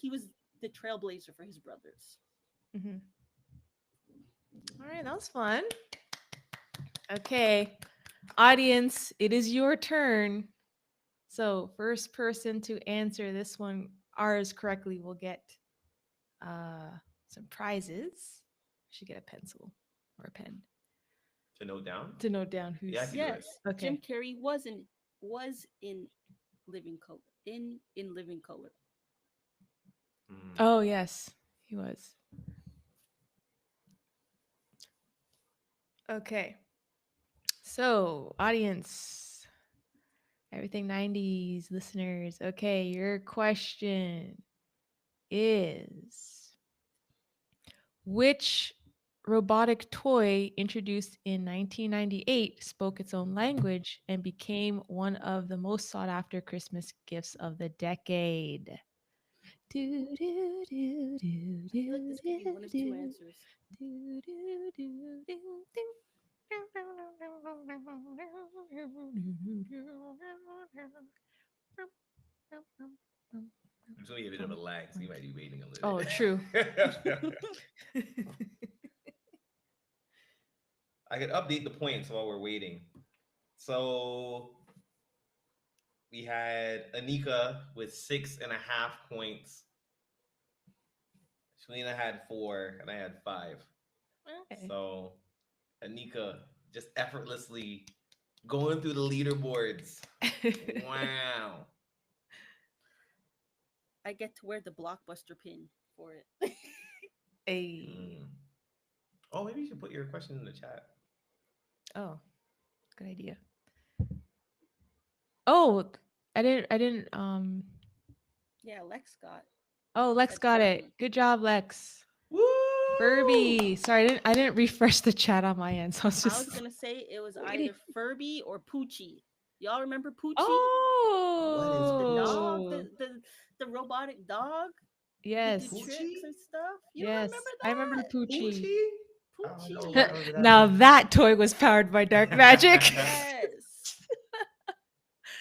was the trailblazer for his brothers. Hmm. All right, that was fun. Okay, audience, it is your turn. So, first person to answer this one, ours correctly, will get uh, some prizes. Should get a pencil or a pen To note down? to note down who's. Yeah, I can do it. Yes, Okay. Jim Carrey was in Living Color. In Living Color. Mm. Oh yes, he was. Okay. So, audience, everything 90s listeners. Okay, your question is, which robotic toy introduced in 1998 spoke its own language and became one of the most sought after Christmas gifts of the decade? Do, do, do, do, I feel like do, this could be do, one of two do, answers. do, do, do, do, do. There's going to be a bit of a lag, so you might be waiting a little Oh, bit. true. I could update the points while we're waiting. So we had Anika with 6.5 points. Shalina had 4, and I had 5. Okay. So Anika just effortlessly going through the leaderboards. Wow. I get to wear the blockbuster pin for it. A Mm. Oh, maybe you should put your question in the chat. oh, good idea. Oh, I didn't. Yeah, Lex got Oh, Lex said got it. Furby. Good job, Lex. Woo! Furby. Sorry, I didn't refresh the chat on my end, so I was I was just gonna say it was waiting. either Furby or Poochie. Y'all remember Poochie? What is The Poochie? dog, Oh, the robotic dog who did yes. tricks Poochie? and stuff. You don't Yes. remember I remember that? Poochie. Poochie? I don't know if I Poochie. remember that Now one. that toy was powered by dark magic. Yes.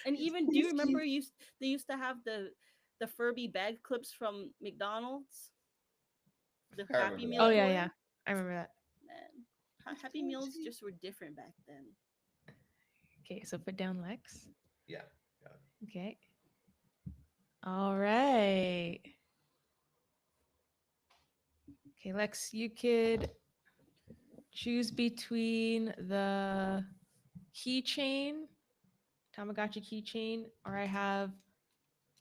And It's even, do you Poochie. remember they used to have the Furby bag clips from McDonald's, the I Happy remember Meal Oh that. yeah, toy? yeah. I remember that. Man, Who's Happy Meals Poochie? just were different back then. Okay, so put down Lex. Yeah. Got Okay. All right. Okay, Lex, you could choose between the keychain, Tamagotchi keychain, or I have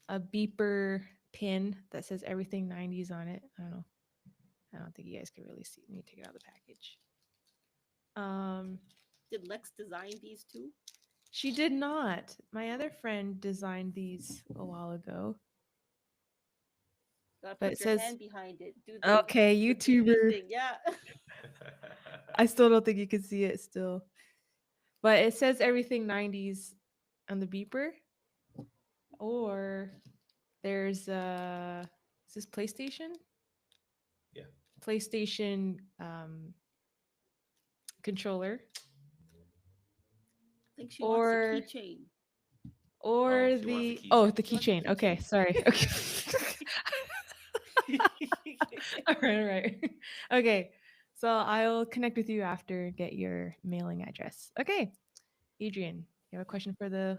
a beeper pin that says everything 90s on it. I don't know. I don't think you guys can really see. Let me take it out of the package. Um, Did Lex design these too? she did not. My other friend designed these a while ago, Gotta but it put your says, hand behind it. Do okay, the 3D YouTuber. thing. Yeah. it. I still don't think you can see it still, but it says everything 90s on the beeper. Or there's is this PlayStation? Yeah. PlayStation controller, I think she wants the or keychain. Oh, or she wants a the oh, keychain. the She wants the keychain. Okay, keychain. sorry. Okay. All right, all right. Okay. So I'll connect with you after and get your mailing address. Okay. Adrian, you have a question for the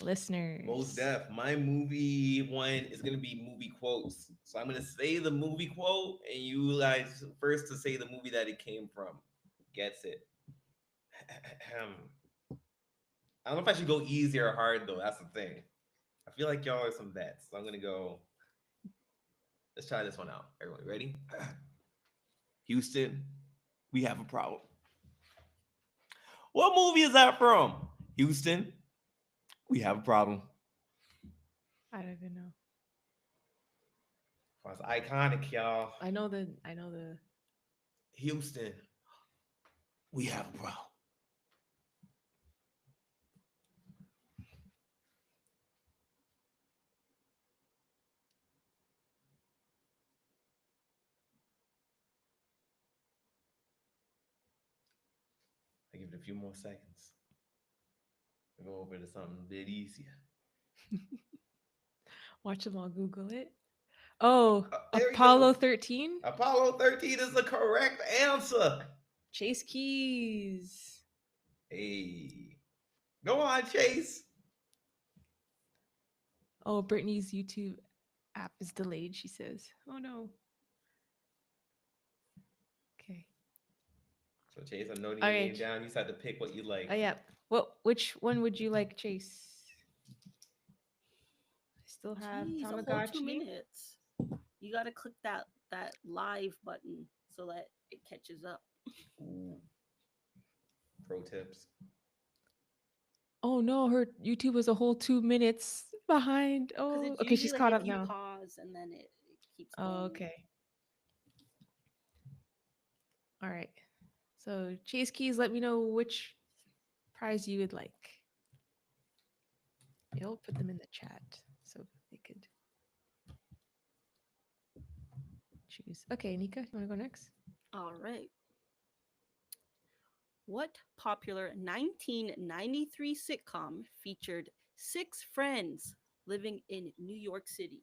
Most listeners. deaf. My movie one is gonna be movie quotes. So I'm gonna say the movie quote, and you guys first to say the movie that it came from gets it. I don't know if I should go easy or hard though. That's the thing. I feel like y'all are some vets, so I'm gonna go. Let's try this one out. Everyone ready? Houston, we have a problem. What movie is that from? Houston, we have a problem. I don't even know. That's iconic, y'all. I know the Houston, we have a problem. I give it a few more seconds. We'll go over to something a bit easier. watch them all Google it. Oh, There we go. Apollo 13? Apollo 13 is the correct answer. Chase Keys. Hey, go on, Chase. Oh, Brittany's YouTube app is delayed, she says. Oh no. Okay. So, Chase, I'm noting All your name right. down. You just have to pick what you Oh like. yeah. Which one would you like, Chase? I still have Jeez, a whole two Tamagotchi. minutes. You gotta click that live button so that it catches up. Ooh, pro tips. Oh no, her YouTube was a whole 2 minutes behind. Because Oh, it's okay, usually she's like caught if up you now. pause and then it keeps Oh, going. okay. All right. So Chase Keys, let me know which prize you would like. You'll put them in the chat so they could choose. Okay, Nika, you want to go next? All right. What popular 1993 sitcom featured six friends living in New York City?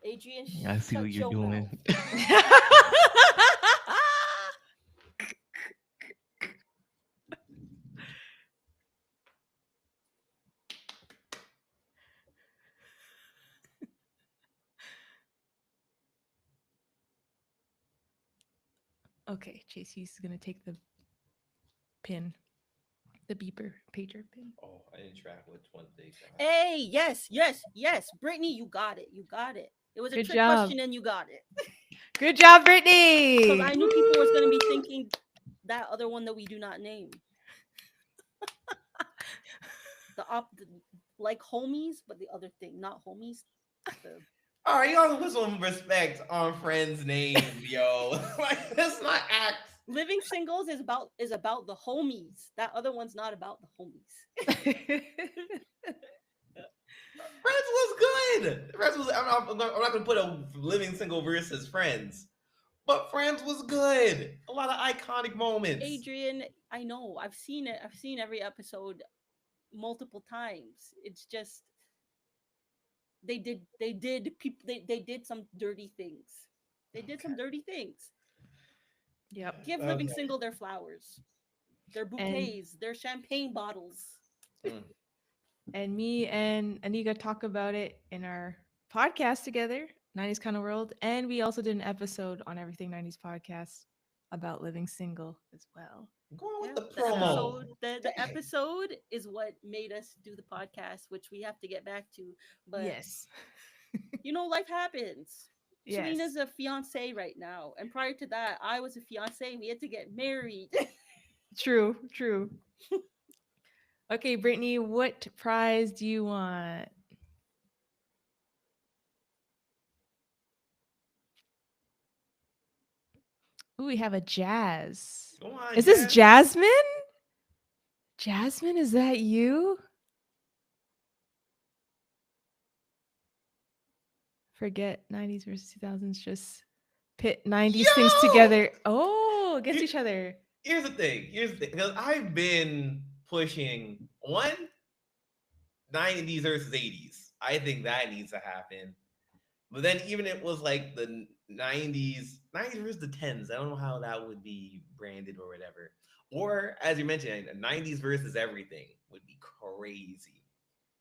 Adrian, I see what shut you're your doing. mouth. Okay, Chase, he's gonna take the pin. The beeper pager pin. Oh, I didn't track which one they got. Hey, yes, yes, yes. Brittany, you got it. You got it. It was a Good trick job. question and you got it. Good job, Because Brittany. I knew people was going to be thinking that other one that we do not name. The like homies, but the other thing, not homies. The All right, y'all put some respect on Friend's name, yo. Like, let's not act. living singles is about the homies. That other one's not about the homies. Friends was good. Friends was. I'm not gonna put a living single versus Friends, but Friends was good. A lot of iconic moments. Adrian, I know. I've seen it. I've seen every episode multiple times. It's just they did some dirty things. They did some Okay. dirty things. Yep. Give living Okay. single their flowers, their And bouquets, their champagne bottles. Mm. me and Anika talk about it in our podcast together, 90s Kind of World. And we also did an episode on Everything 90s podcast about living single as well. Going with Yeah, the the promo. episode the Dang. episode is what made us do the podcast, which we have to get back to. But Yes. life happens. Yes. Selena's a fiance right now, and prior to that, I was a fiance. We had to get married. True. True. Okay, Brittany, what prize do you want? Ooh, we have a jazz. Go on, Is this Jazz. Jasmine? Jasmine, is that you? Forget 90s versus 2000s. Just pit 90s things Yo! together. Oh, against Here- each other. Here's the thing. Because I've been pushing one 90s versus 80s. I think that needs to happen. But then even it was like the 90s versus the 10s. I don't know how that would be branded or whatever. Or as you mentioned, 90s versus everything would be crazy.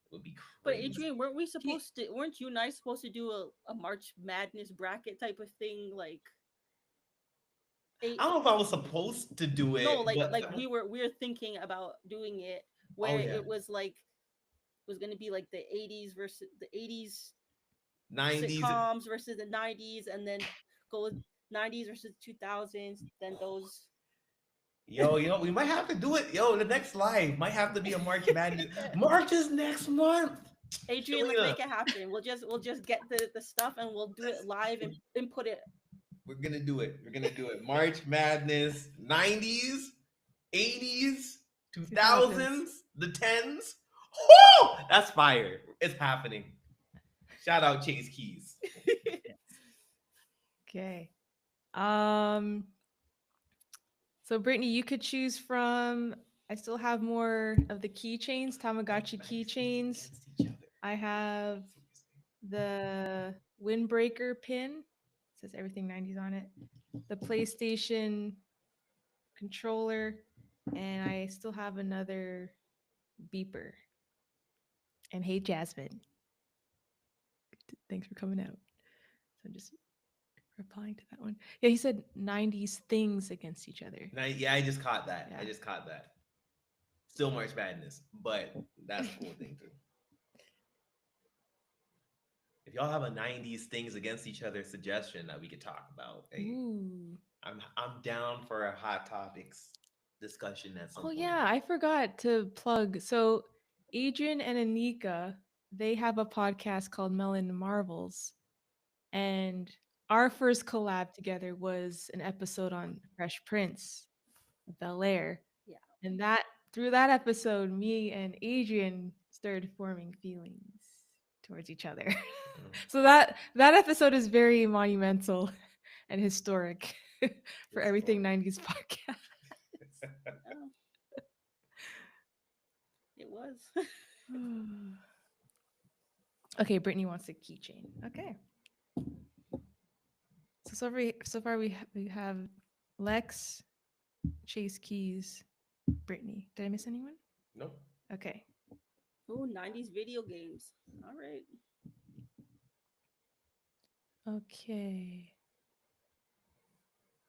It would be But crazy. Adrian, weren't we He- supposed to? Weren't you and I supposed to do a March Madness bracket type of thing? Like I eight? don't know if I was supposed to do No, it, but like we were thinking about doing it oh where yeah, it was going to be like the 80s versus the 80s 90s. sitcoms versus the 90s, and then go 90s versus 2000s. Then those. Yo, we might have to do it. Yo, the next live might have to be a March Madness. March is next month. Adrian, let's Selena, make it happen. We'll just get the stuff and we'll do it live and input it. we're gonna do it. We're gonna do it. March Madness, 90s, 80s, 2000s. 2000s, the 10s. Whoo! That's fire. It's happening. Shout out Chase Keys. Okay. So Brittany, you could choose from. I still have more of the keychains, Tamagotchi 90s keychains. against each other. I have the windbreaker pin. It says everything 90s on it. The PlayStation controller, and I still have another beeper. And hey, Jasmine, thanks for coming out. So I'm just replying to that one. Yeah, he said 90s things against each other. Yeah, I just caught that. I Yeah. just caught that. Still March Madness, but that's a cool thing too. If y'all have a 90s things against each other suggestion that we could talk about, hey, Ooh. I'm down for a hot topics discussion at some Oh point. yeah, I forgot to plug. So Adrian and Anika, they have a podcast called Melon Marvels. And our first collab together was an episode on Fresh Prince of Bel Air. Yeah. And that through that episode, me and Adrian started forming feelings towards each other. Mm, So that episode is very monumental and historic for it's everything fun. 90s podcast. Oh, it was. Okay, Brittany wants a keychain. Okay. So far we have Lex, Chase Keys, Brittany. Did I miss anyone? Nope. Okay. Ooh, 90s video games. All right. Okay.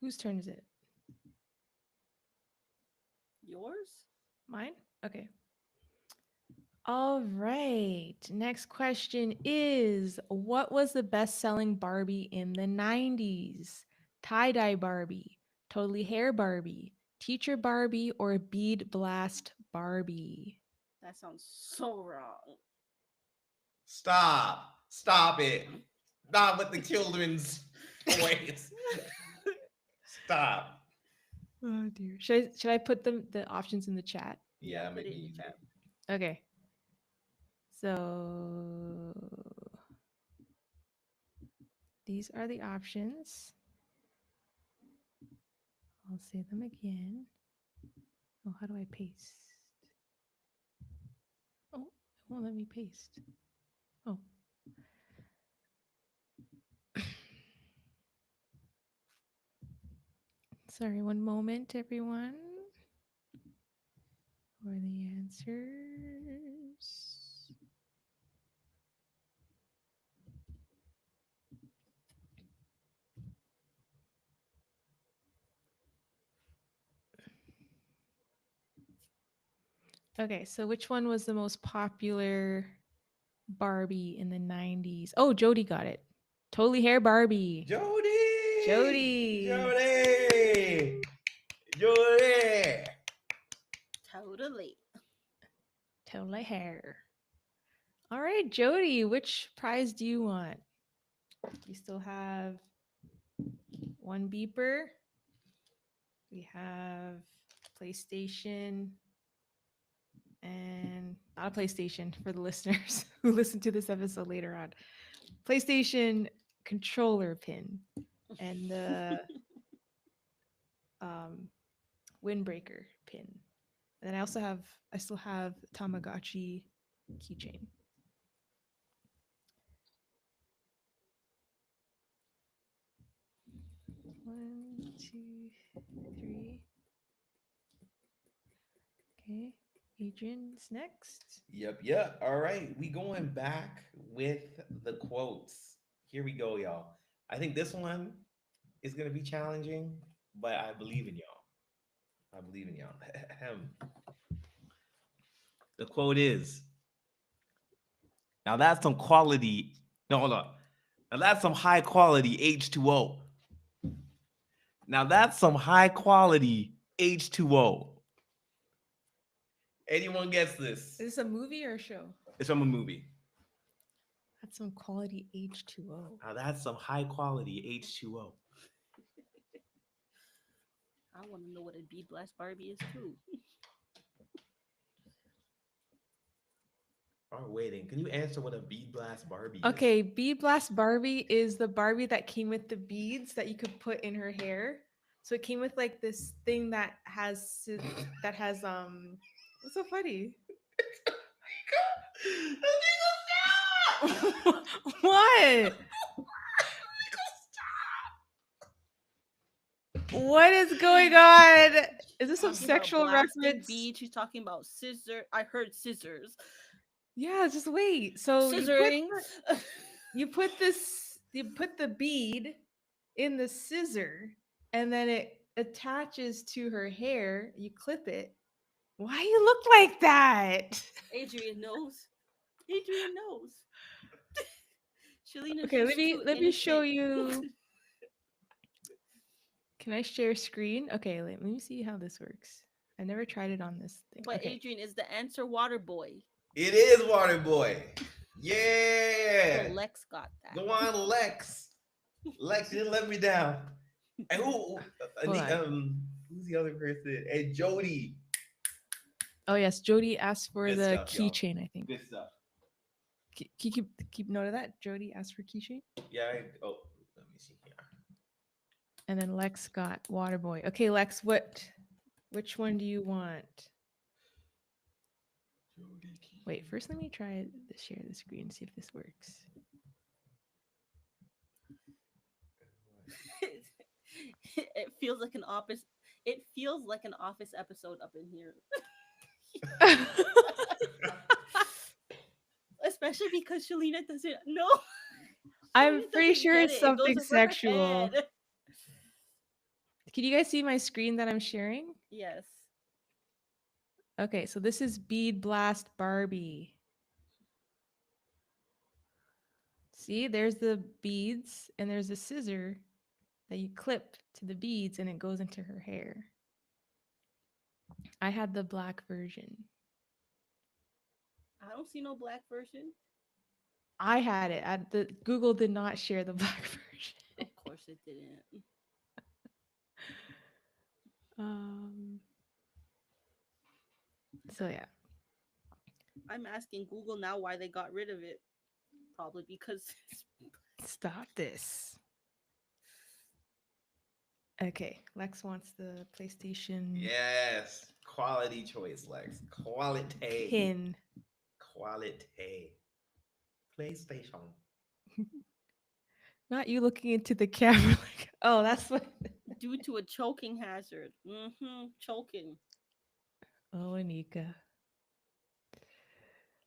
Whose turn is it? Yours? Mine? Okay. All right. Next question is, what was the best-selling Barbie in the 90s? Tie-dye Barbie, totally hair Barbie, teacher Barbie, or bead blast Barbie? That sounds so wrong. Stop. Stop it. Not with the children's toys. Stop. Oh dear. Should I put the options in the chat? Yeah, Yeah, put make it me in the easy. chat. Okay. So these are the options. I'll say them again. Oh, how do I paste? Oh, it won't let me paste. Oh. Sorry, one moment, everyone, for the answers. Okay, so which one was the most popular Barbie in the 90s? Oh, Jody got it. Totally hair Barbie. Jody. Jody. Jody. Jody. Totally. Totally hair. All right, Jody, which prize do you want? We still have one beeper. We have PlayStation and not a PlayStation for the listeners who listen to this episode later on. PlayStation controller pin and the um, windbreaker pin. And then I still have Tamagotchi keychain. One, two, three. Okay. Adrian's next. Yep. All right. We going back with the quotes. Here we go, y'all. I think this one is gonna be challenging, but I believe in y'all. I believe in y'all. The quote is, now that's some quality. No, hold on. Now that's some high quality H2O. Now that's some high quality H2O. Anyone gets Is this? this a movie or a show? It's from a movie. That's some quality H2O. Now that's some high quality H2O. I want to know what a bead blast Barbie is too. Are waiting. Can you answer what a bead blast Barbie is? Okay, Bead Blast Barbie is the Barbie that came with the beads that you could put in her hair. So it came with like this thing that has what's so funny? What? What is going on? Is this some Talking about sexual blasting reference? beads. She's talking about scissor. I heard scissors. Yeah, just wait. So Scissoring. you put the bead in the scissor and then it attaches to her hair. You clip it. Why you look like that? Adrian knows. Adrian knows. Shalina's Okay, just too let me show innocent. you. Can I share screen? Okay, let me see how this works. I never tried it on this thing. But Okay. Adrian is the answer water boy. It is Water Boy. So Yeah. Lex got that. Go on, Lex. Lex, you didn't let me down. And Hold on. who's the other person? And Jody. Oh yes, Jody asked for Good the stuff, y'all. keychain, I think. Good stuff. Keep note of that. Jody asked for keychain. Yeah. Oh, let me see here. And then Lex got Waterboy. Okay, Lex, which one do you want? Wait, first let me try to share the screen, see if this works. It feels like an office. It feels like an office episode up in here. Especially because Shalina doesn't know. I'm Shalina pretty doesn't sure get it's it. It goes something over her sexual. head. Can you guys see my screen that I'm sharing? Yes. Okay, so this is Bead Blast Barbie. See, there's the beads, and there's a scissor that you clip to the beads, and it goes into her hair. I had the black version. I don't see no black version. I had it. The Google did not share the black version. Of course it didn't. um. So yeah, I'm asking Google now why they got rid of it. Probably because stop this. Okay, Lex wants the PlayStation Yes. Quality choice, Lex. Quality. pin. Quality. PlayStation. Not you looking into the camera like, oh, that's what. due to a choking hazard. Mm-hmm. Choking. Oh, Anika.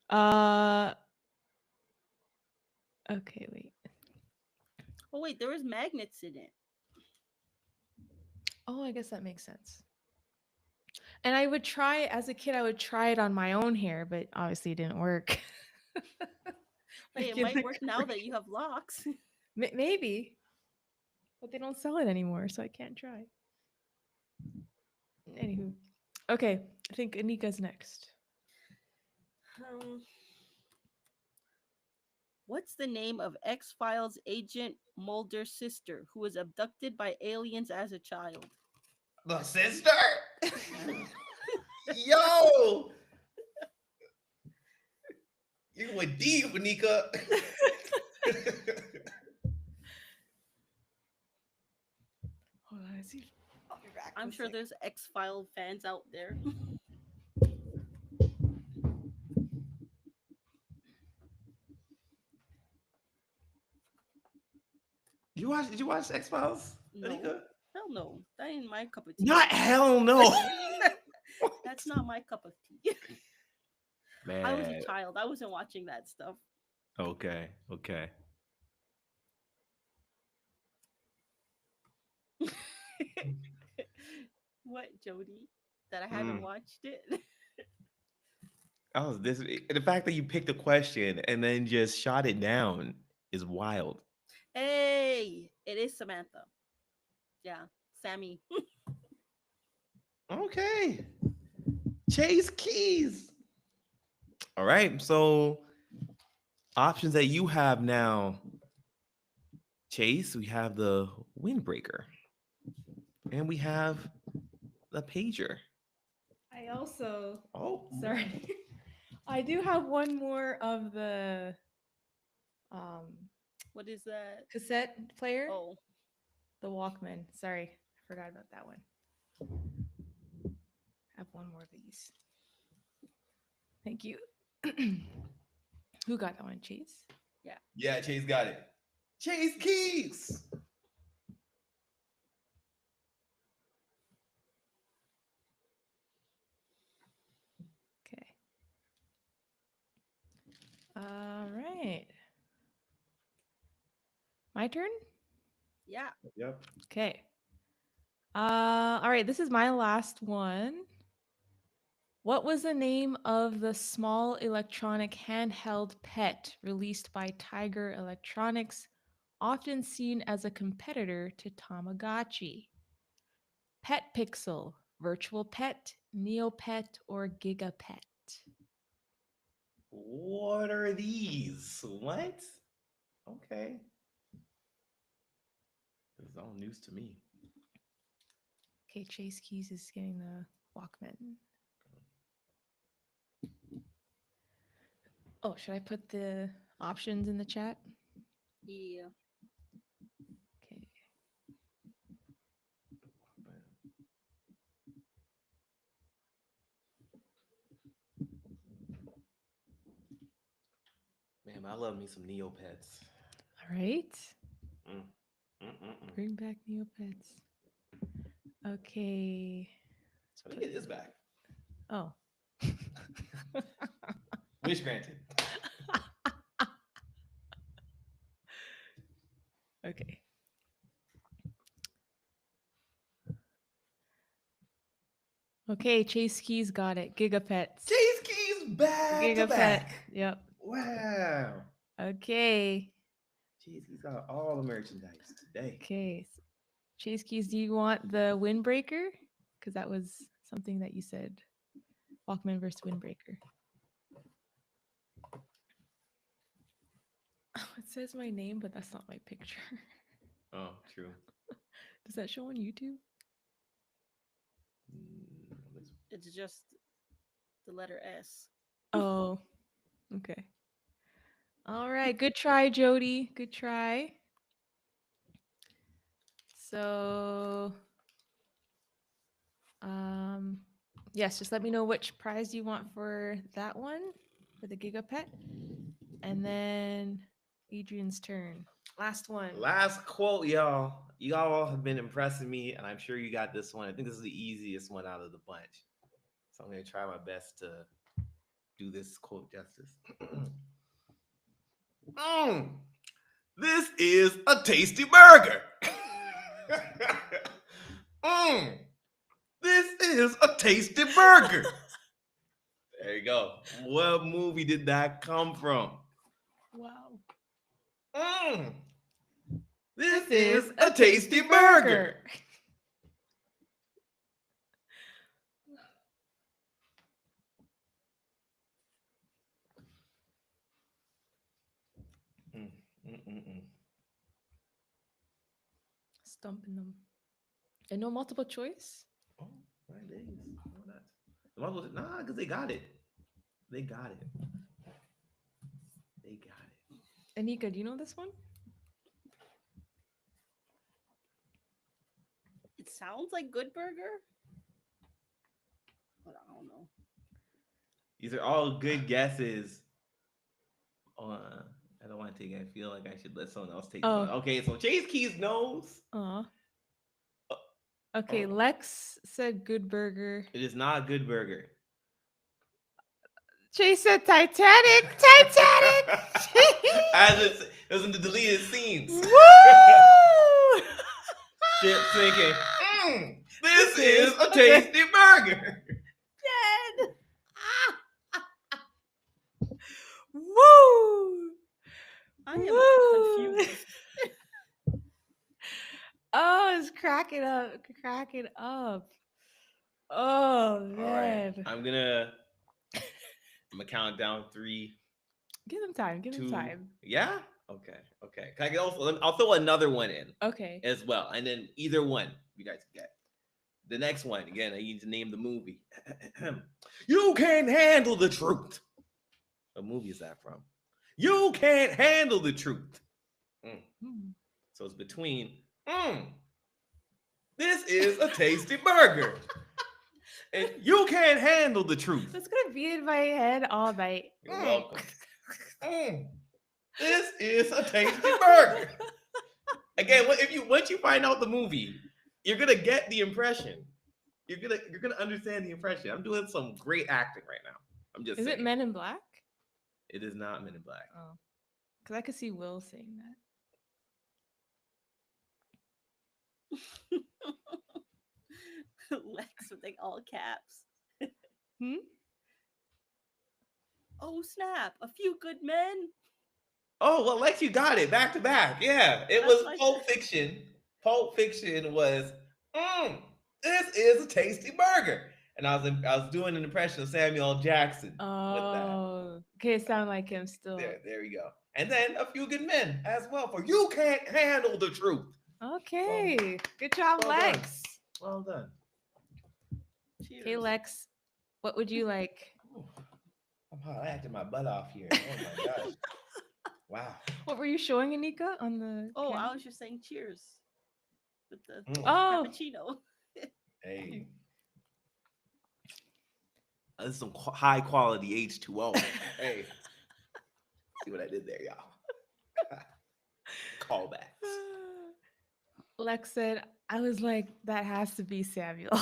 Uh. Okay, wait. Oh wait, there was magnets in it. Oh, I guess that makes sense. And I would try as a kid. I would try it on my own hair, but obviously it didn't work. Hey, it Like in might the work now that you have locks. maybe, but they don't sell it anymore, so I can't try. Anywho, okay, I think Anika's next. um, what's the name of X Files agent Mulder's sister who was abducted by aliens as a child? The sister? Yo! You went deep, Nika. Hold on, let's see. I'll be back. I'm One sure sec. there's X File fans out there. Did you watch X Files, No, Anika? hell no. That ain't my cup of tea. Not hell no. That's not my cup of tea. I was a Man. child. I wasn't watching that stuff. Okay. Okay. What, Jody? That I haven't Mm. watched it? I was this the fact that you picked a question and then just shot it down is wild. Hey, it is Samantha. Yeah, Sammy. Okay. Chase Keys. All right. So options that you have now, Chase, we have the windbreaker. And we have the pager. I also, Oh. sorry, I do have one more of the um What is that? cassette player, Oh, the Walkman. Sorry, I forgot about that one. I have one more of these. Thank you. Who got that one? Chase. yeah. Yeah, Chase got it. Chase Keys. Okay. All right. My turn? Yeah. Yep. Okay. All right, this is my last one. What was the name of the small electronic handheld pet released by Tiger Electronics, often seen as a competitor to Tamagotchi? Pet Pixel, Virtual Pet, Neopet, or Gigapet? What are these? What? Okay. This is all news to me. Okay, Chase Keys is getting the Walkman. Oh, should I put the options in the chat? Yeah. Okay. Man, I love me some Neopets. All right. Mm. Mm-mm-mm. Bring back Neopets. Okay. Let me get this back. Oh. Wish granted. Okay. Okay, Chase Keys got it. Gigapets. Chase Keys back to Gigapet. back. Yep. Wow. Okay. Jeez, he's got all the merchandise today. Okay. Chase Keys, do you want the windbreaker? Because that was something that you said. Walkman versus windbreaker. Oh, it says my name, but that's not my picture. Oh, true. Does that show on YouTube? It's just the letter S. Oh, okay. All right. Good try, Jody. Good try. So, um, yes, just let me know which prize you want for that one, for the Gigapet. And then Adrian's turn. Last one. Last quote, y'all. Y'all have been impressing me, and I'm sure you got this one. I think this is the easiest one out of the bunch. So I'm going to try my best to do this quote justice. This is a tasty burger. This is a tasty burger. There you go. What movie did that come from? Wow. This is a tasty burger. Stumping them. And no multiple choice? Oh, right, there is. Nah, because they got it. They got it. They got it. Anika, do you know this one? It sounds like Good Burger, but I don't know. These are all good guesses. I don't want to take it. I feel like I should let someone else take this one. Okay, so Chase Keys knows. Okay, Lex said Good Burger. It is not Good Burger. Chase said Titanic. Titanic. As it was in the deleted scenes. Woo! Ship sinking. This is a tasty burger. Dead. Woo! I am confused. Oh, it's cracking up. Cracking up. Oh, man. All right. I'm gonna count down 3. Give them time. Give them 2. time. Yeah? Okay. Can I also, I'll throw another one in. Okay. As well. And then either one you guys can get. The next one, again, I need to name the movie. You can't handle the truth. What movie is that from? You can't handle the truth. So it's between, this is a tasty burger. And you can't handle the truth. That's going to be in my head all night. You're welcome. This is a tasty burger. Again, once you find out the movie, you're gonna get the impression. You're gonna understand the impression. I'm doing some great acting right now. I'm just. Is saying. it Men in Black? It is not Men in Black. Oh, because I could see Will saying that. Lex with like all caps. Oh snap! A Few Good Men. Oh well, Lex, you got it back to back. Yeah, it was Pulp Fiction. Pulp Fiction was. This is a tasty burger, and I was doing an impression of Samuel L. Jackson. Oh, okay, it sounded like him still. There you go. And then A Few Good Men as well for You Can't Handle the Truth. Okay, good job, well Lex. Done. Well done. Cheers. Okay, Lex, what would you like? I acted my butt off here. Oh my gosh. Wow. What were you showing, Anika, on the? Oh, camera? I was just saying cheers with the cappuccino. Hey. This is some high quality H2O. Hey. See what I did there, y'all. Callbacks. Lex said, I was like, that has to be Samuel.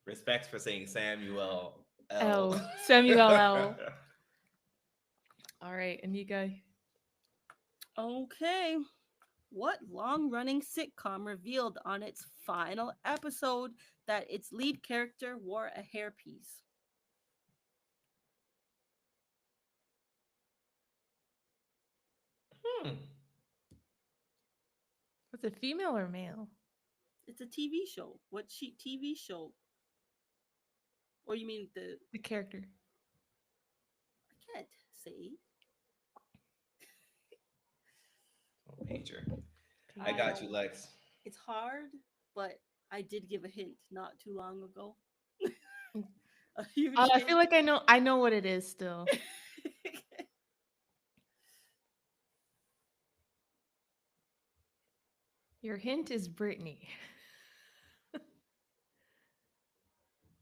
Respects for saying Samuel L. Samuel L. All right, Anika. Okay. What long running sitcom revealed on its final episode that its lead character wore a hairpiece? Hmm. Was it female or male? It's a TV show. What TV show? Or you mean the. The character. I can't say. Oh, pager. I Okay. got you, Lex. It's hard, but I did give a hint not too long ago. A huge I hint. feel like I know what it is still. Your hint is Brittany.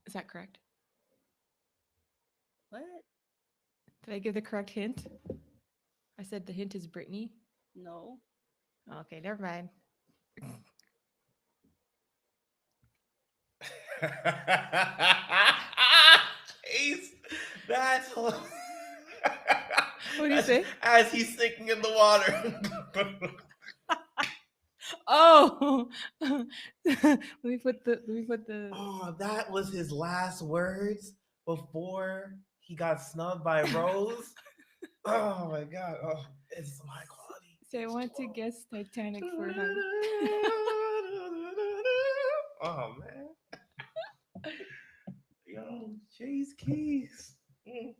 Is that correct? What? Did I give the correct hint? I said the hint is Brittany. No. Okay, never mind. Ace, that's What do you say? As he's sinking in the water. Oh, let me put the. Oh, that was his last words before he got snubbed by Rose. Oh my god. Oh, it's my quality. Say I want to guess Titanic for her. Oh man. Yo, Chase Keys. Mm.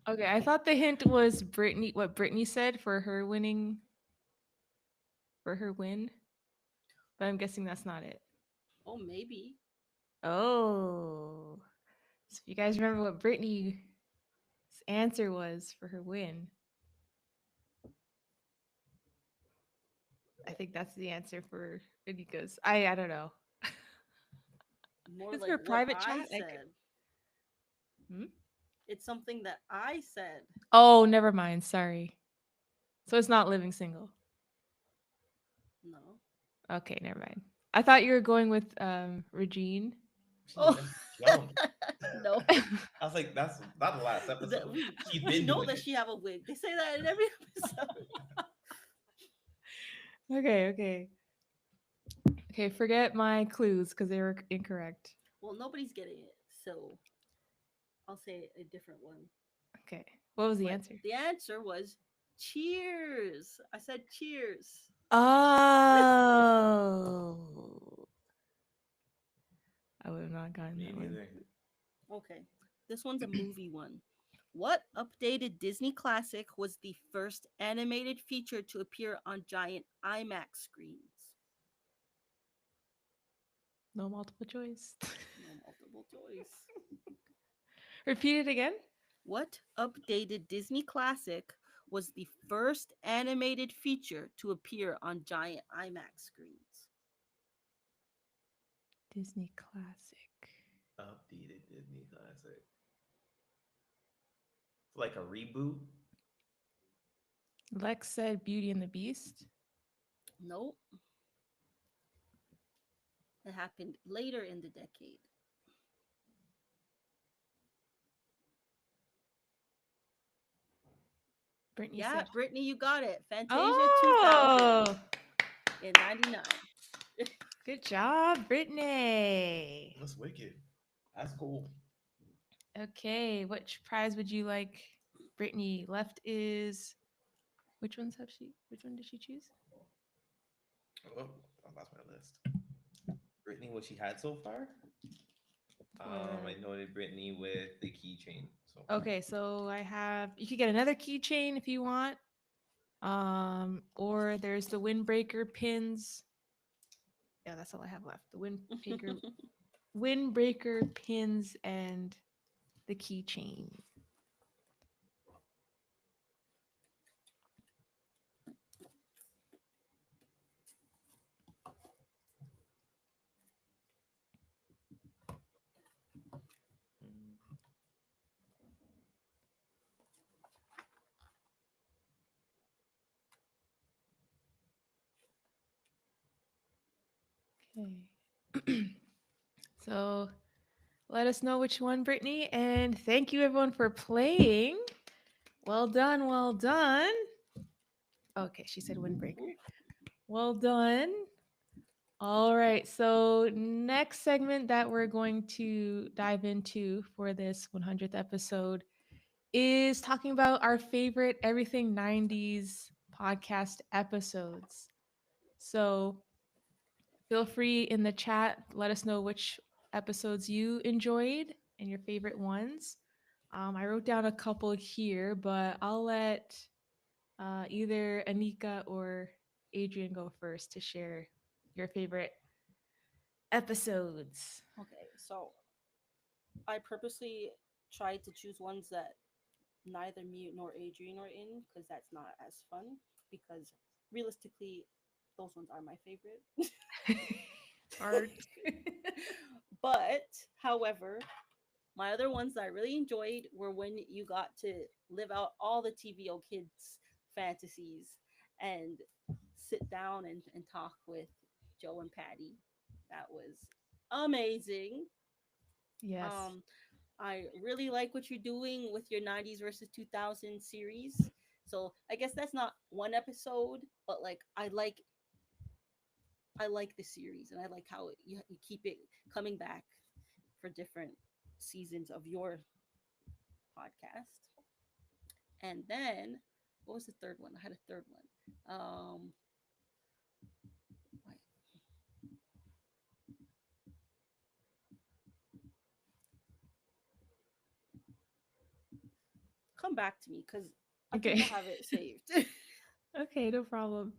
Okay, I thought the hint was Brittany. What Brittany said for her winning. For her win, but I'm guessing that's not it. Oh, maybe. Oh, so if you guys remember what Brittany's answer was for her win, I think that's the answer for Nico's. I don't know. More It's like her what private I chat. said. Hmm? It's something that I said. Oh, never mind. Sorry. So it's not living single. No. Okay, never mind. I thought you were going with Regine. Oh. Young. No. I was like, that's not the last episode. That She's we been know doing that it. she have a wig. They say that in every episode. Okay. Okay, forget my clues because they were incorrect. Well, nobody's getting it, so I'll say a different one. Okay. What was the But answer? the answer was cheers. I said cheers. Oh. I would have not gotten Me that one. neither. Okay. This one's a movie one. What updated Disney classic was the first animated feature to appear on giant IMAX screens? No multiple choice. No multiple choice. Repeat it again. What updated Disney classic was the first animated feature to appear on giant IMAX screens? Disney classic. Updated Disney classic. It's like a reboot. Lex said Beauty and the Beast. Nope. It happened later in the decade. Brittany Yeah, said. Brittany, you got it. Fantasia 2000 Oh, in 99. good job, Brittany. That's wicked. That's cool. Okay, which prize would you like, Brittany? Left is. Which ones have she? Which one did she choose? Oh, I lost my list. Brittany, what she had so far? I noted Brittany with the keychain. So Okay, so I have. You could get another keychain if you want. Or there's the windbreaker pins. Yeah, that's all I have left. The windbreaker pins and the keychain. Okay. So let us know which one, Brittany. And thank you everyone for playing. Well done, well done. Okay, she said windbreaker. Ooh. Well done. All right. So, next segment that we're going to dive into for this 100th episode is talking about our favorite everything 90s podcast episodes. So, feel free in the chat, let us know which episodes you enjoyed and your favorite ones. I wrote down a couple here, but I'll let either Anika or Adrian go first to share your favorite episodes. Okay, so I purposely tried to choose ones that neither me nor Adrian are in because that's not as fun. Because realistically, those ones are my favorite. Art. But, however, my other ones that I really enjoyed were when you got to live out all the TVO kids' fantasies and sit down and talk with Joe and Patty. That was amazing. Yes. Um, I really like what you're doing with your 90s versus 2000 series. So I guess that's not one episode, but like I like the series and I like how you keep it coming back for different seasons of your podcast. And then what was the third one? I had a third one. Wait, come back to me because I think I Okay. have it saved. Okay, no problem.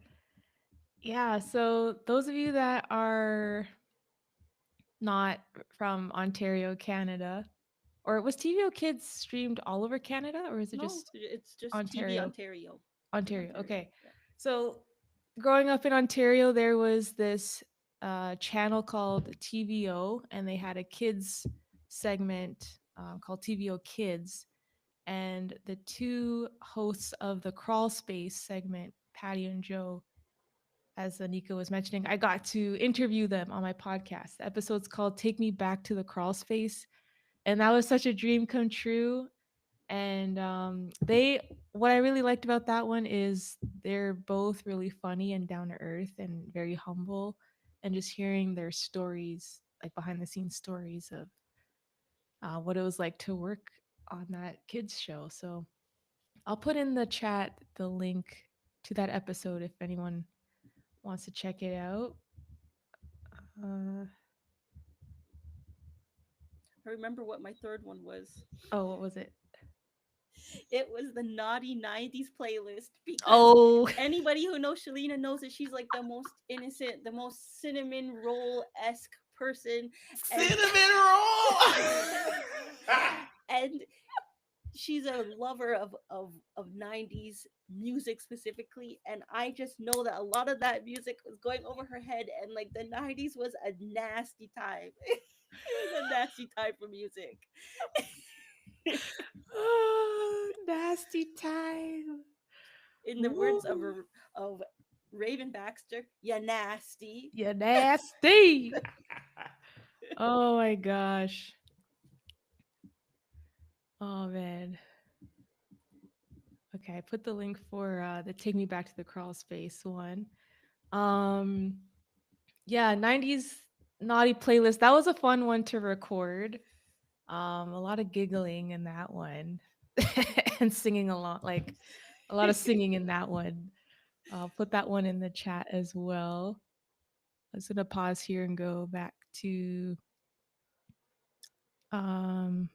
Yeah, so those of you that are not from Ontario, Canada, or was TVO Kids streamed all over Canada, or is it No, just it's just TV Ontario? Ontario. Just Ontario. Ontario. Okay. Yeah. So growing up in Ontario, there was this channel called TVO, and they had a kids segment called TVO Kids. And the two hosts of the Crawl Space segment, Patty and Joe, as Anika was mentioning, I got to interview them on my podcast. The episode's called Take Me Back to the Crawl Space. And that was such a dream come true. And what I really liked about that one is they're both really funny and down to earth and very humble. And just hearing their stories, like behind the scenes stories of what it was like to work on that kids show. So I'll put in the chat the link to that episode if anyone wants to check it out. Uh, I remember what my third one was. oh, what was it? It was the naughty 90s playlist because Oh, anybody who knows Shalina knows that she's like the most innocent, the most cinnamon roll esque person. And Cinnamon roll. and she's a lover of 90s music specifically, and I just know that a lot of that music was going over her head, and like the 90s was a nasty time. It was a nasty time for music. oh, nasty time. In the words Ooh, of Raven Baxter, "You nasty." you nasty. Oh my gosh. Oh man. Okay, I put the link for the Take Me Back to the Crawl Space one. Um, yeah, 90s naughty playlist. That was a fun one to record. A lot of giggling in that one and singing a lot, like a lot of singing in that one. I'll put that one in the chat as well. I'm just gonna pause here and go back to um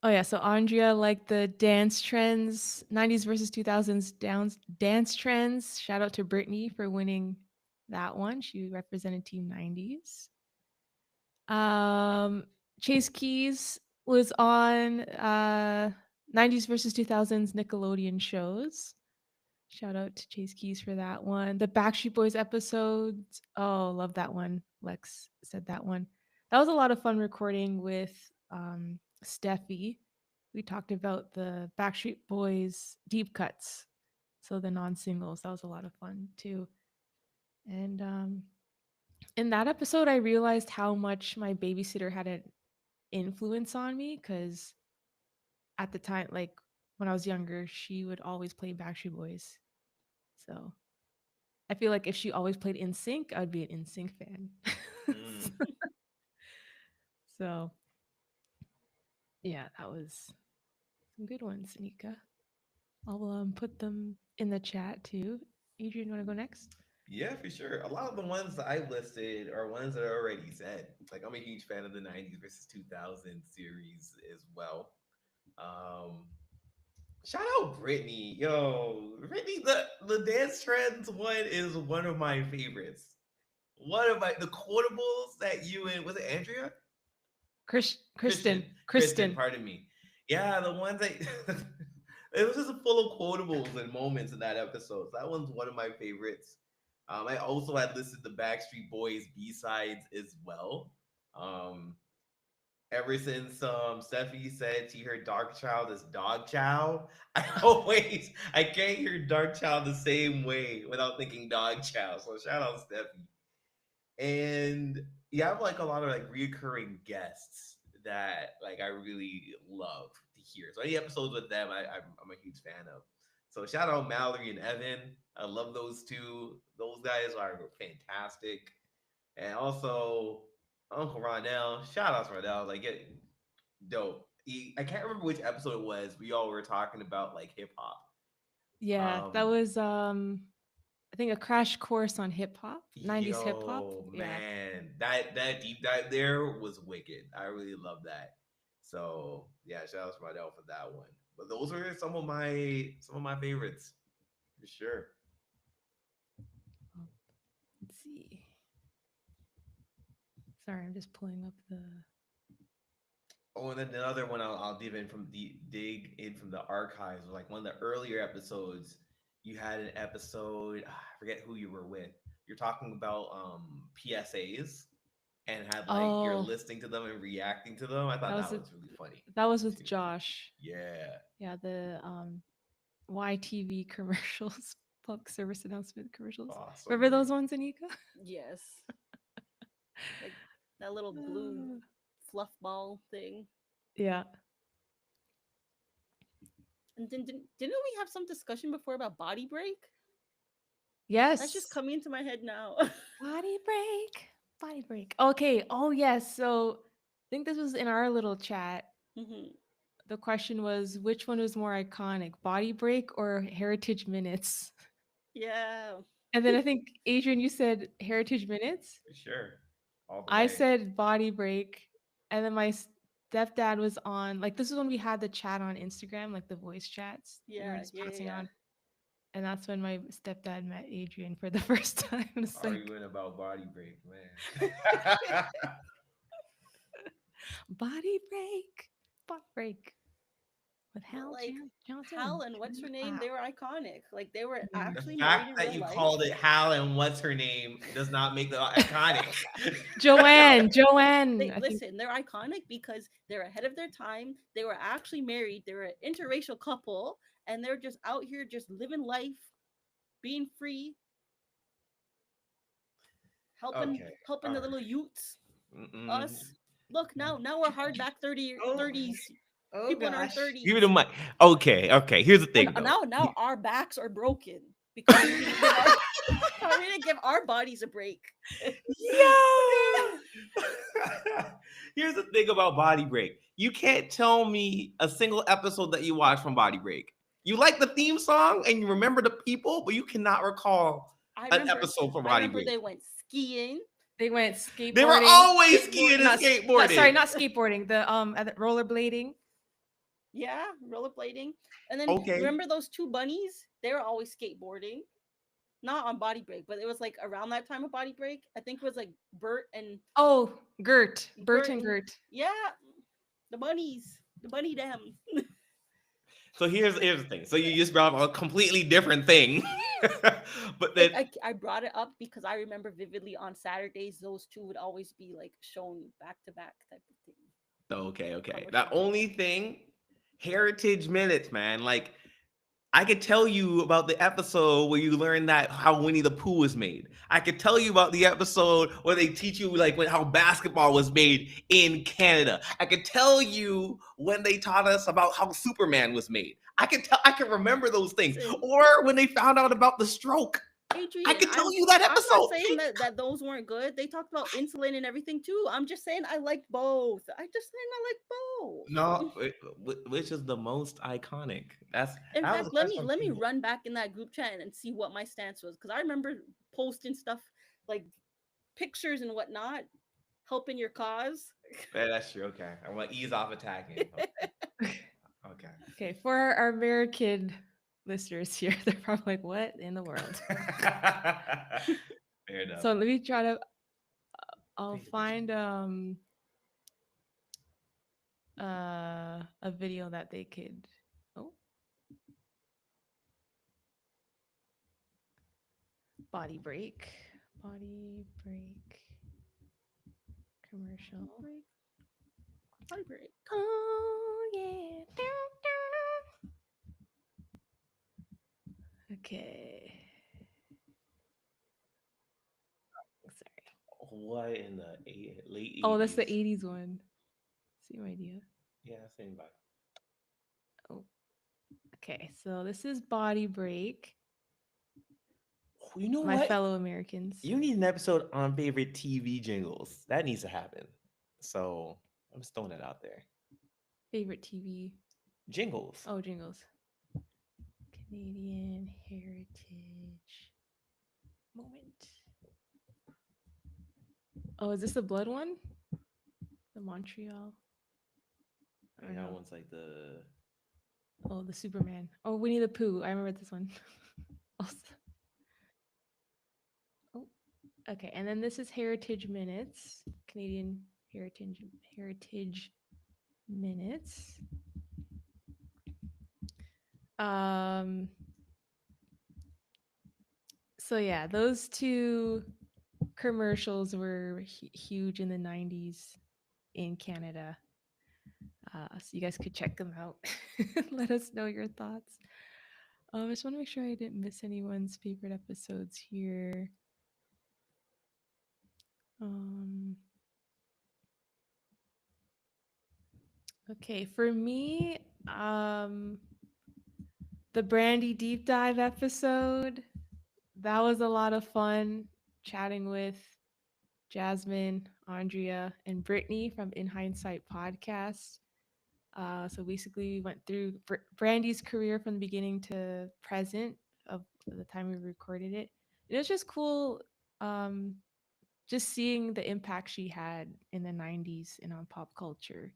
oh yeah, so Andrea liked the dance trends, 90s versus 2000s dance trends. Shout out to Brittany for winning that one. She represented Team 90s. Um, Chase Keys was on 90s versus 2000s Nickelodeon shows. Shout out to Chase Keys for that one. The Backstreet Boys episodes. Oh, love that one. Lex said that one. That was a lot of fun recording with Steffi. We talked about the Backstreet Boys deep cuts. So the non-singles. That was a lot of fun too. And in that episode, I realized how much my babysitter had an influence on me because at the time, like when I was younger, she would always play Backstreet Boys So I feel like if she always played in sync, I'd be an in sync fan. Mm. So yeah, that was some good ones, Nika. I'll put them in the chat too. Adrian, you want to go next? Yeah, for sure. A lot of the ones that I listed are ones that I already said. Like I'm a huge fan of the '90s versus 2000 series as well. Um, Shout out Brittany, yo, Brittany. The dance trends one is one of my favorites. One of my the quotables that you and was it Andrea? Kristen, Kristen, Kristen. pardon me. Yeah, the ones that it was just full of quotables and moments in that episode. So that one's one of my favorites. I also had listed the Backstreet Boys B sides as well. Um, Ever since Steffi said she heard Dark Child as Dog Chow, I can't hear Dark Child the same way without thinking Dog Chow. So shout out Steffi. And you have like a lot of like reoccurring guests that like I really love to hear. So any episodes with them, I'm a huge fan of. So shout out Mallory and Evan. I love those two. Those guys are fantastic. And also Uncle Ronell. Shout out to Ronell. Like it dope. I can't remember which episode it was. We all were talking about like hip hop. Yeah, that Um, was I think a crash course on hip hop, 90s hip hop. Yo, Yeah. man, that deep dive there was wicked. I really love that. So yeah, shout out to Rydell for that one. But those are some of my favorites for sure. Let's see. Sorry, I'm just pulling up the. Oh, and then another one I'll dig in from the archives. Like one of the earlier episodes, you had an episode. I forget who you were with. You're talking about PSAs and had like you're Oh, listening to them and reacting to them. I that thought was that it. was really funny That was with too. Josh. Yeah. Yeah, the YTV commercials, public service announcement commercials. Awesome. Remember those Man. ones, Anika? Yes. Like that little blue fluff ball thing. Yeah. And then didn't we have some discussion before about body break? Yes. That's just coming into my head now. Body break. Body break. Okay. Oh yes. So I think this was in our little chat. Mhm. The question was which one was more iconic, Body Break or Heritage Minutes? Yeah. And then I think Adrian, you said Heritage Minutes. For sure. All the I way. said Body Break, and then my stepdad was on. Like this is when we had the chat on Instagram, like the voice chats we were Yeah. just Yeah. passing Yeah. on. And that's when my stepdad met Adrian for the first time. It's like Arguing about body break, man. Body Break, Body Break with Hal Like Johnson. Hal and what's her name? They were iconic. Like they were Yeah. The actually married in fact that real you life. called it Hal and what's her name does not make them iconic. Joanne. They I think listen. They're iconic because they're ahead of their time. They were actually married. They were an interracial couple, and they're just out here just living life, being free, helping Okay. helping the All little right. youths. Mm-mm. Us. Look now we're hard back 30s. Oh People in our gosh. 30s. Give it a mic. Okay. Here's the thing, And though. now our backs are broken because we didn't give our bodies a break. Yo! Here's the thing about Body Break. You can't tell me a single episode that you watched from Body Break. You like the theme song and you remember the people, but you cannot recall an episode from I Body remember Break. they went skiing. they went skateboarding. They were always skiing and Not- skateboarding. sorry, not skateboarding. The rollerblading. Yeah, rollerblading. And then Okay. remember those two bunnies? They were always skateboarding. Not on Body Break, but it was like around that time of Body Break. I think it was like Bert and Oh, Bert and Bert and- Gert. yeah, the bunnies, the bunny them. So here's the thing. So you just brought up a completely different thing. But then I brought it up because I remember vividly on Saturdays those two would always be like shown back to back type of thing. okay. The only thing, Heritage Minutes, man. Like I could tell you about the episode where you learn that how Winnie the Pooh was made. I could tell you about the episode where they teach you like how basketball was made in Canada. I could tell you when they taught us about how Superman was made. I can tell. I can remember those things. Listen, Or when they found out about the stroke, I Adrian, can tell you that I'm not episode. saying that those weren't good. They talked about insulin and everything too. I'm just saying I liked both. I just saying I like No, both. which is the most iconic? In That was fact, the let first me one let me people. run back in that group chat and see what my stance was because I remember posting stuff like pictures and whatnot, helping your cause. Yeah, that's true. Okay, I want to ease off attacking. Okay. Okay, for our American listeners here, they're probably like, "What in the world?" Fair enough. So let me try to. I'll Paint a picture. find a video that they could. Oh, body break, body break commercial. Break, body break. Oh yeah. Okay. Sorry. What in the late Oh, that's the 80s? 80s one. Same idea. Yeah, same vibe. Oh, okay. So this is body break, You know my what? fellow Americans. You need an episode on favorite TV jingles. That needs to happen. So I'm just throwing it out there. Favorite TV. Jingles. Oh, jingles. Canadian Heritage moment. Oh, is this the blood one? The Montreal. I don't Yeah, that know. one's like the. Oh, the Superman. Oh, Winnie the Pooh. I remember this one. Also. Oh, okay. And then this is Heritage Minutes. Canadian Heritage Minutes. Um. So yeah, those two commercials were huge in the 90s in Canada. So you guys could check them out. Let us know your thoughts. I just want to make sure I didn't miss anyone's favorite episodes here. Um, okay, for me, the Brandy deep dive episode, that was a lot of fun chatting with Jasmine, Andrea, and Brittany from In Hindsight podcast. So basically, we went through Brandy's career from the beginning to present of the time we recorded it. It was just cool, um, just seeing the impact she had in the '90s and on pop culture.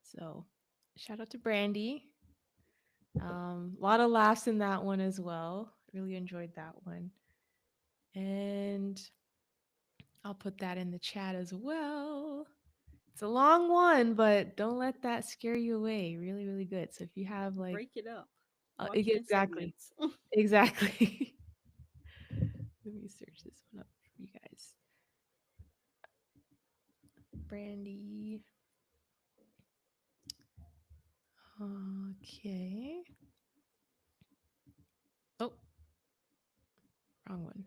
So, shout out to Brandy. A lot of laughs in that one as well. Really enjoyed that one, and I'll put that in the chat as well. It's a long one, but don't let that scare you away. Really, really good. So if you have like, Break it up. Watch it in exactly, segments. exactly. Let me search this one up for you guys. Brandy. Okay. Oh, wrong one.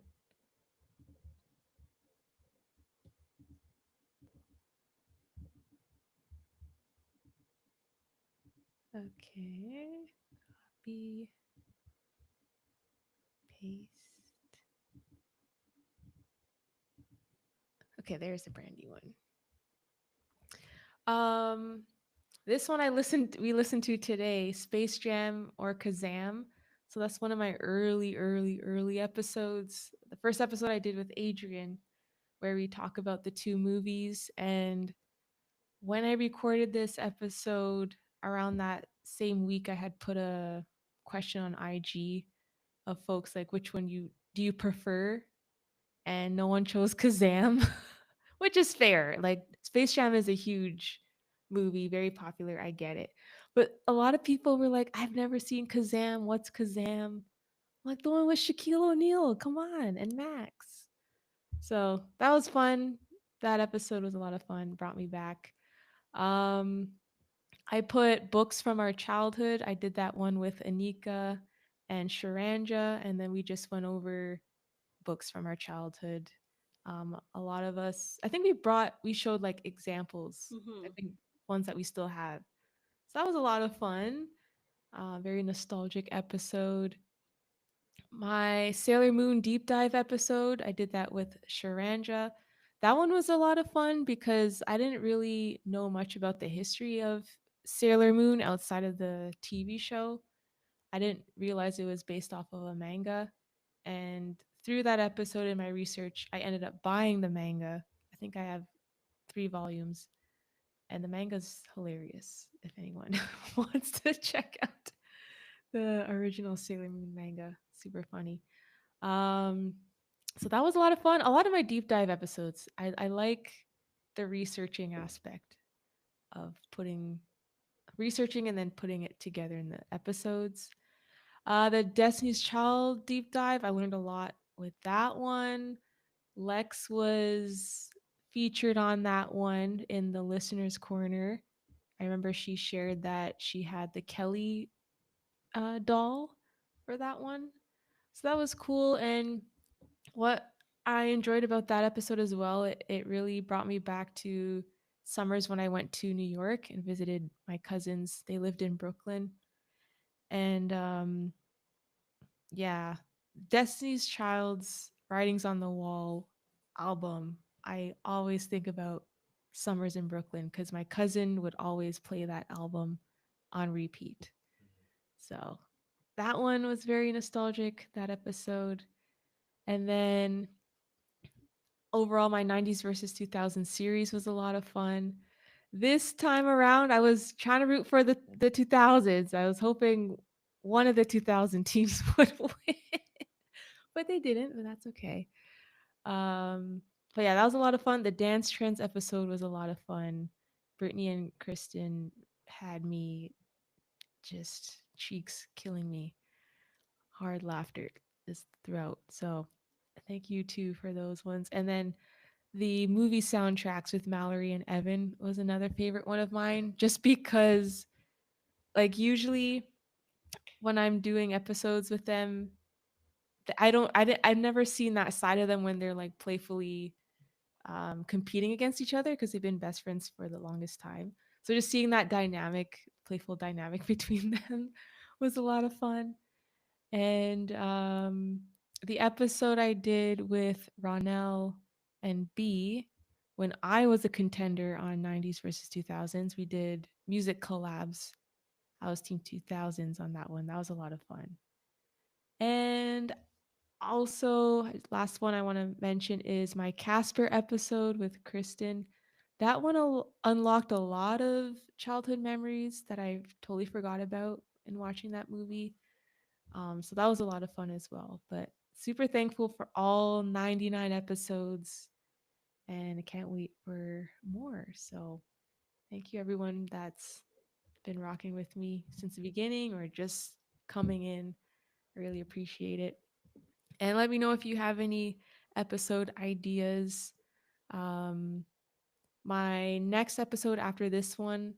Okay. Copy, paste. Okay, there's the Brandy one. Um, this one we listened to today, Space Jam or Kazam. So that's one of my early episodes. The first episode I did with Adrian, where we talk about the two movies. And when I recorded this episode around that same week, I had put a question on IG of folks like, which one you do you prefer? And no one chose Kazam, which is fair. Like Space Jam is a huge movie, very popular. I get it. But a lot of people were like, I've never seen Kazam. What's Kazam? I'm like the one with Shaquille O'Neal. Come on. And Max. So that was fun. That episode was a lot of fun. Brought me back. Um, I put books from our childhood. I did that one with Anika and Sharanja. And then we just went over books from our childhood. A lot of us, I think we showed like examples, I Hmm. think ones that we still have. So that was a lot of fun. Very nostalgic episode. My Sailor Moon deep dive episode, I did that with Sharanja. That one was a lot of fun because I didn't really know much about the history of Sailor Moon outside of the TV show. I didn't realize it was based off of a manga. And through that episode in my research, I ended up buying the manga. I think I have 3 volumes, and the manga's hilarious if anyone wants to check out the original Sailor Moon manga. Super funny. Um, so that was a lot of fun. A lot of my deep dive episodes, I like the researching aspect of putting researching and then putting it together in the episodes. The Destiny's Child deep dive, I learned a lot with that one. Lex was featured on that one in the listener's corner. I remember she shared that she had the Kelly doll for that one. So that was cool. And what I enjoyed about that episode as well, it really brought me back to summers when I went to New York and visited my cousins. They lived in Brooklyn. And yeah, Destiny's Child's Writings on the Wall album, I always think about summers in Brooklyn because my cousin would always play that album on repeat. So that one was very nostalgic, that episode. And then overall, my 90s versus 2000s series was a lot of fun. This time around, I was trying to root for the 2000s. I was hoping one of the 2000 teams would win, but they didn't, but that's okay. But yeah, that was a lot of fun. The Dance Trends episode was a lot of fun. Brittany and Kristen had me just cheeks killing me. Hard laughter is throughout. So thank you too for those ones. And then the movie soundtracks with Mallory and Evan was another favorite one of mine, just because like usually when I'm doing episodes with them, I've never seen that side of them when they're like playfully competing against each other because they've been best friends for the longest time. So just seeing that dynamic, playful dynamic between them was a lot of fun. And the episode I did with Ronell and B, when I was a contender on 90s versus 2000s, we did music collabs. I was Team 2000s on that one. That was a lot of fun. And also, last one I want to mention is my Casper episode with Kristen. That one unlocked a lot of childhood memories that I totally forgot about in watching that movie. So that was a lot of fun as well. But super thankful for all 99 episodes, and I can't wait for more. So thank you, everyone that's been rocking with me since the beginning or just coming in. I really appreciate it. And let me know if you have any episode ideas. Um, my next episode after this one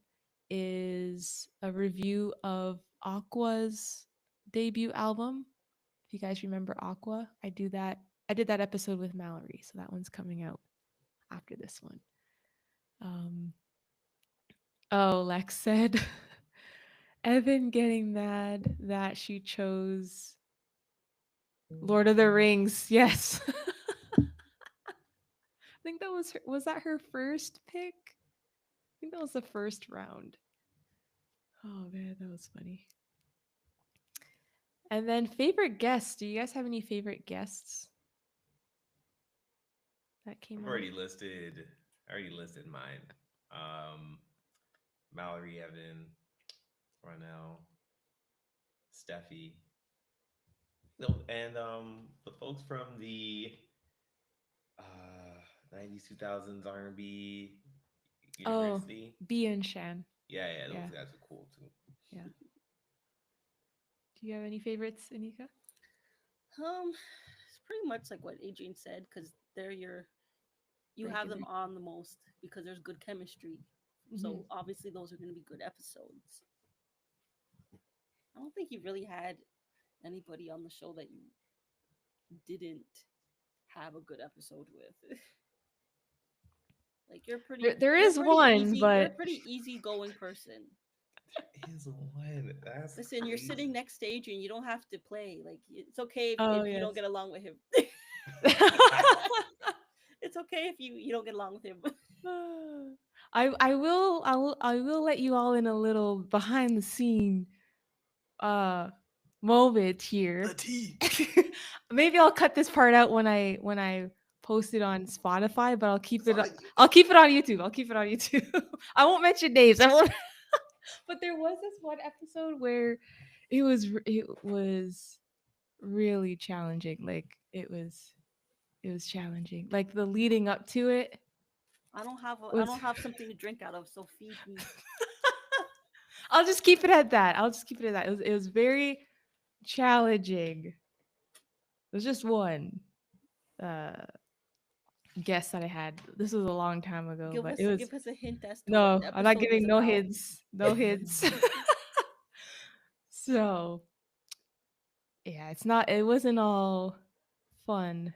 is a review of Aqua's debut album. If you guys remember Aqua, I do that. I did that episode with Mallory, so that one's coming out after this one. Um, oh, Lex said Evan getting mad that she chose Lord of the Rings. Yes. I think that was that her first pick? I think that was the first round. Oh man, that was funny. And then favorite guests. Do you guys have any favorite guests that came I've out? already listed. I already listed mine. Um, Mallory, Evan, Ronell, Steffi, and the folks from the 90s, 2000s R&B Oh, University. B and Shan. Yeah, yeah, those Yeah, guys are cool too. yeah. Do you have any favorites, Anika? It's pretty much like what Adrian said because they're you have Regular. them on the most because there's good chemistry. Mhm. So obviously those are going to be good episodes. I don't think you really had anybody on the show that you didn't have a good episode with. Like There is you're pretty one, easy. You're a but pretty easygoing person. Is one. That's Listen, you're crazy. sitting next to Adrian. You don't have to play. Like it's okay Oh if you don't yes. get along with him. It's okay if you don't get along with him. I will let you all in a little behind the scene uh moment here. The tea. Maybe I'll cut this part out when I post it on Spotify, but I'll keep It's it on you. I'll keep it on YouTube. I'll keep it on YouTube. I won't mention names. I won't but there was this one episode where it was really challenging. Like it was challenging. Like the leading up to it I was don't have something to drink out of, so feed me. I'll just keep it at that. I'll just keep it at that. It was very challenging. There's just one uh guest that I had. This was a long time ago, but it was Give us a hint as to what no, the I'm not episode was giving no about. hints. No hints. So yeah, it wasn't all fun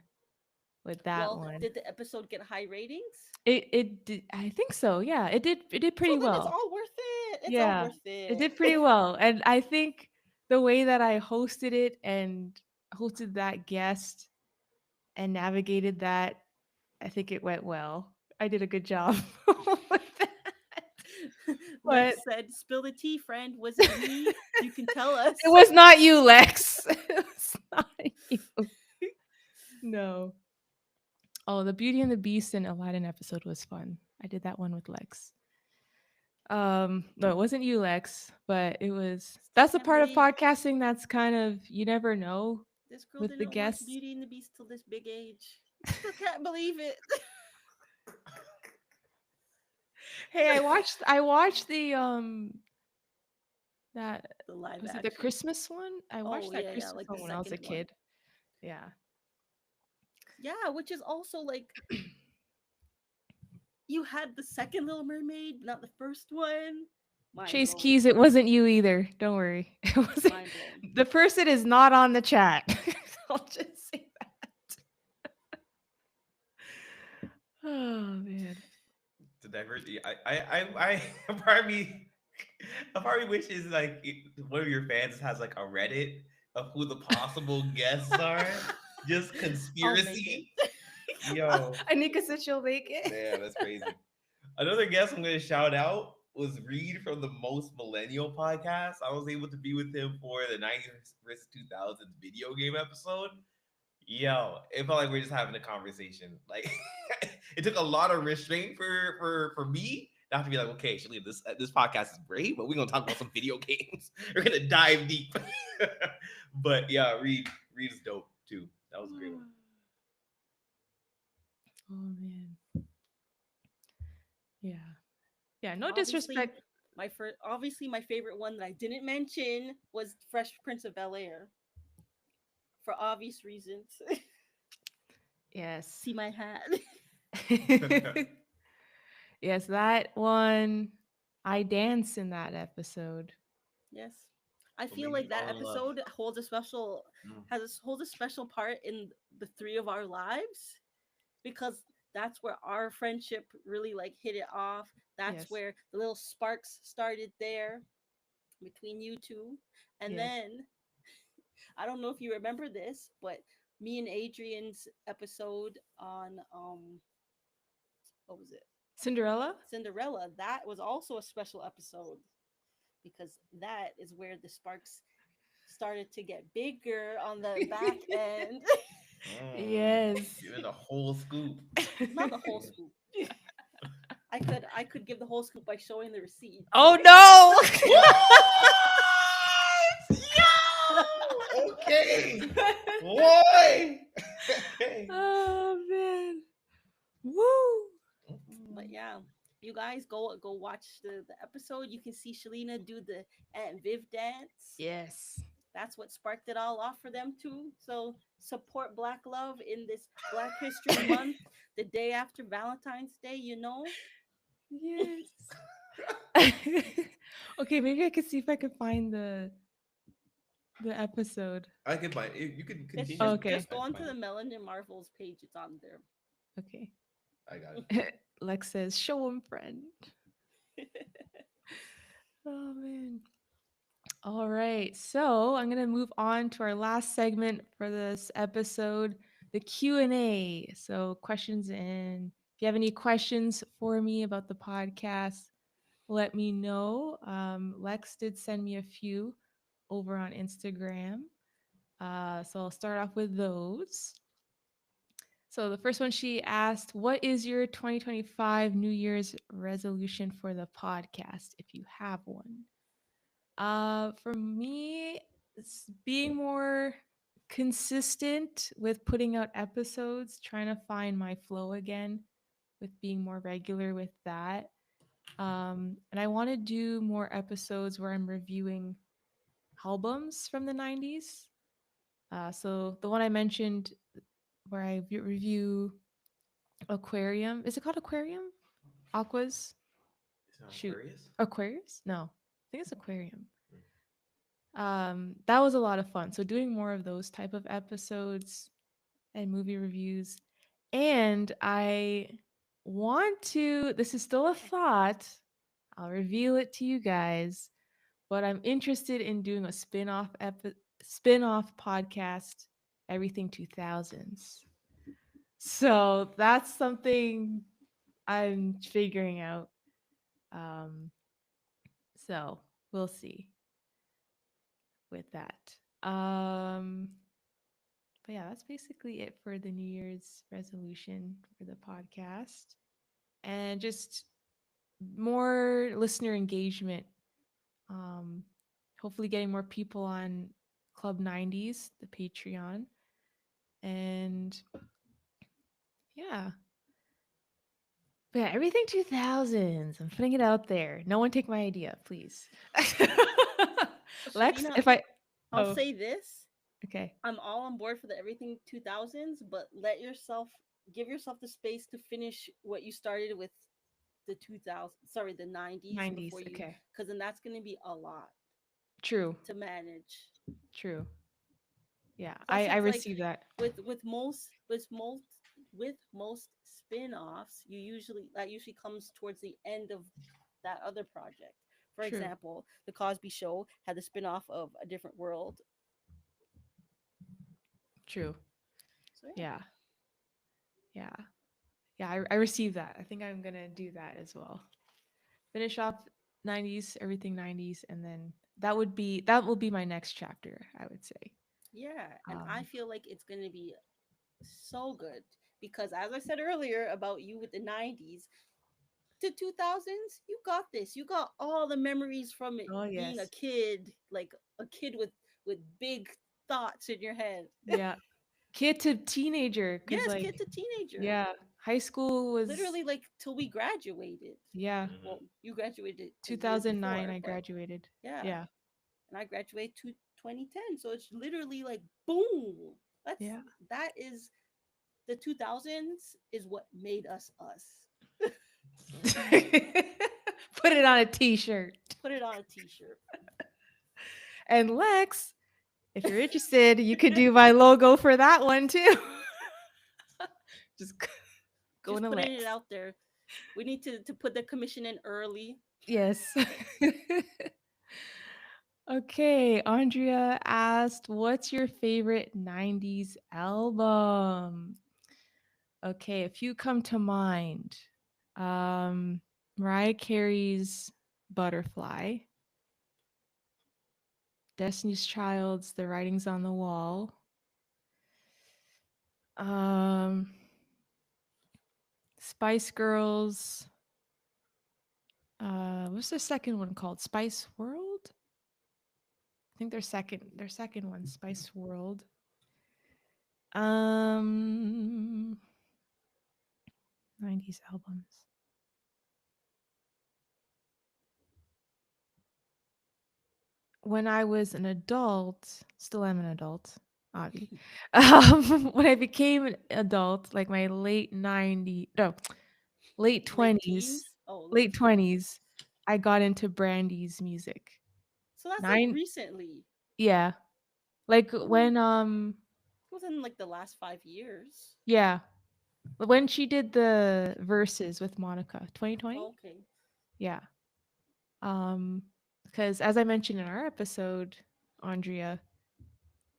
with that Well, one. did the episode get high ratings? It did, I think so. Yeah, it did So pretty then it's well. all worth it. It's all Yeah, worth it it. did pretty well. And I think the way that I hosted it and hosted that guest and navigated that, I think it went well. I did a good job with that. But Lex said, "Spill the tea, friend. Was it me? You can tell us." it was not you, Lex. It was not you. No. Oh, the Beauty and the Beast and Aladdin episode was fun. I did that one with Lex. No, it wasn't you, Lex, but it was Still that's the can't part of believe podcasting that's kind of you never know this girl with the didn't watch guests. Beauty and the Beast till this big age. Still can't believe it. Hey, I watched the that The live was it the action. Christmas one? I Oh watched that yeah, Christmas like the one when I was a second one. kid. Yeah. Yeah, which is also like you had the second Little Mermaid, not the first one. Mind Chase blown. Keys, it wasn't you either. Don't worry. It wasn't Mind blown. the person is not on the chat. I'll just say that. Oh man. To divert you, I part of me, a part of me wishes like one of your fans has like a Reddit of who the possible guests are. Just I'll make it. conspiracy. Yo, Anika said she'll make it. damn, that's crazy. Another guest I'm going to shout out was Reed from the Most Millennial podcast. I was able to be with him for the 90s versus 2000s video game episode. Yo, it felt like we are just having a conversation. Like, it took a lot of restraint for me not to be like, okay, Shalene, this podcast is great, but we're gonna talk about some video games. We're gonna dive deep. But yeah, Reed is dope too. That was a great one. Oh man. Yeah. Yeah, no Obviously, disrespect. obviously my favorite one that I didn't mention was Fresh Prince of Bel Air for obvious reasons. Yes. See my hat. Yes, that one. I danced in that episode. Yes. I What feel made you like that fall in love? episode holds a special Mm. holds a special part in the three of our lives because that's where our friendship really like hit it off. That's Yes. where the little sparks started there between you two. And Yes. then I don't know if you remember this, but me and Adrian's episode on what was it? Cinderella? Cinderella, that was also a special episode because that is where the sparks started to get bigger on the back end. Yes. Giving the whole scoop. Not the whole scoop. I could give the whole scoop by showing the receipt. Oh no! Yo! Okay. Boy. Oh man. Woo! But yeah, you guys go watch the episode. You can see Shalina do the Aunt Viv dance. Yes. That's what sparked it all off for them too. So support Black love in this Black History Month, the day after Valentine's Day. You know. Yes. Okay, maybe I could see if I could find the episode. I could find you could It's continue. just, Okay. just go onto the Melanin Marvels page. It's on there. Okay. I got it. Lex says, "Show him, friend." Oh man. All right. So I'm gonna move on to our last segment for this episode, the Q&A. So questions, and if you have any questions for me about the podcast, let me know. Lex did send me a few over on Instagram. So I'll start off with those. So the first one, she asked, "What is your 2025 New Year's resolution for the podcast, if you have one?" For me, it's being more consistent with putting out episodes, trying to find my flow again with being more regular with that. And I want to do more episodes where I'm reviewing albums from the 90s. So the one I mentioned where I review Aquarium. Is it called Aquarium? Aquas? It's not Shoot. Aquarius. Aquarius? No. I think it's Aquarium. That was a lot of fun. So doing more of those type of episodes and movie reviews. And I want to, this is still a thought. I'll reveal it to you guys, but I'm interested in doing a spin-off podcast, Everything 2000s. So that's something I'm figuring out. Um, so we'll see with that. But yeah, that's basically it for the New Year's resolution for the podcast. And just more listener engagement. Um, Hopefully getting more people on Club 90s, the Patreon. And yeah. But yeah, everything 2000s. I'm putting it out there. No one take my idea, please. Lex, Sharina, if I. I'll Oh, say this. okay. I'm all on board for the everything 2000s, but let yourself give yourself the space to finish what you started with the 2000s, sorry, the 90s before 90s. you, Okay. because then that's going to be a lot True. to manage. True. Yeah, Plus, I it's like received that. with most spin-offs, you usually that usually comes towards the end of that other project. For True. example, the Cosby Show had the spin-off of A Different World. True. So yeah. Yeah. Yeah. Yeah, I received that. I think I'm gonna do that as well. Finish off 90s, everything 90s, and then that will be my next chapter, I would say. Yeah, and I Um, feel like it's going to be so good because as I said earlier about you with the 90s to 2000s, you got this. You got all the memories from it oh being a yes. kid, like a kid with big thoughts in your head. Yeah. Kid to teenager, because Yes, like, kid to teenager. yeah, high school was, Literally like till we graduated. yeah, Well, Mm-hmm. you graduated a year 2009 before, I but graduated. yeah, Yeah. and I graduated to 2010. So it's literally like boom. That's Yeah. that is the 2000s is what made us us. Put it on a t-shirt. Put it on a t-shirt. And Lex, if you're interested, you could do my logo for that one too. Just go Just to putting it Lex. out there. We need to put the commission in early. Yes. Okay, Andrea asked, "What's your favorite 90s album?" Okay, a few come to mind. Um, Mariah Carey's Butterfly, Destiny's Child's The Writings on the Wall, um, Spice Girls. What's their second one called? Spice World? I think their second one, Spice World. Um, 90s albums. When I was an adult, still am an adult, Avi. When I became an adult, like my late 90s, no, late Late 20s, teens. Oh, late late teens. 20s, I got into Brandy's music. So that's like Nine, recently. yeah. Like Oh, when it wasn't like the last 5 years. yeah, when she did the verses with Monica, 2020? Oh, okay. Yeah. Um Because as I mentioned in our episode, Andrea,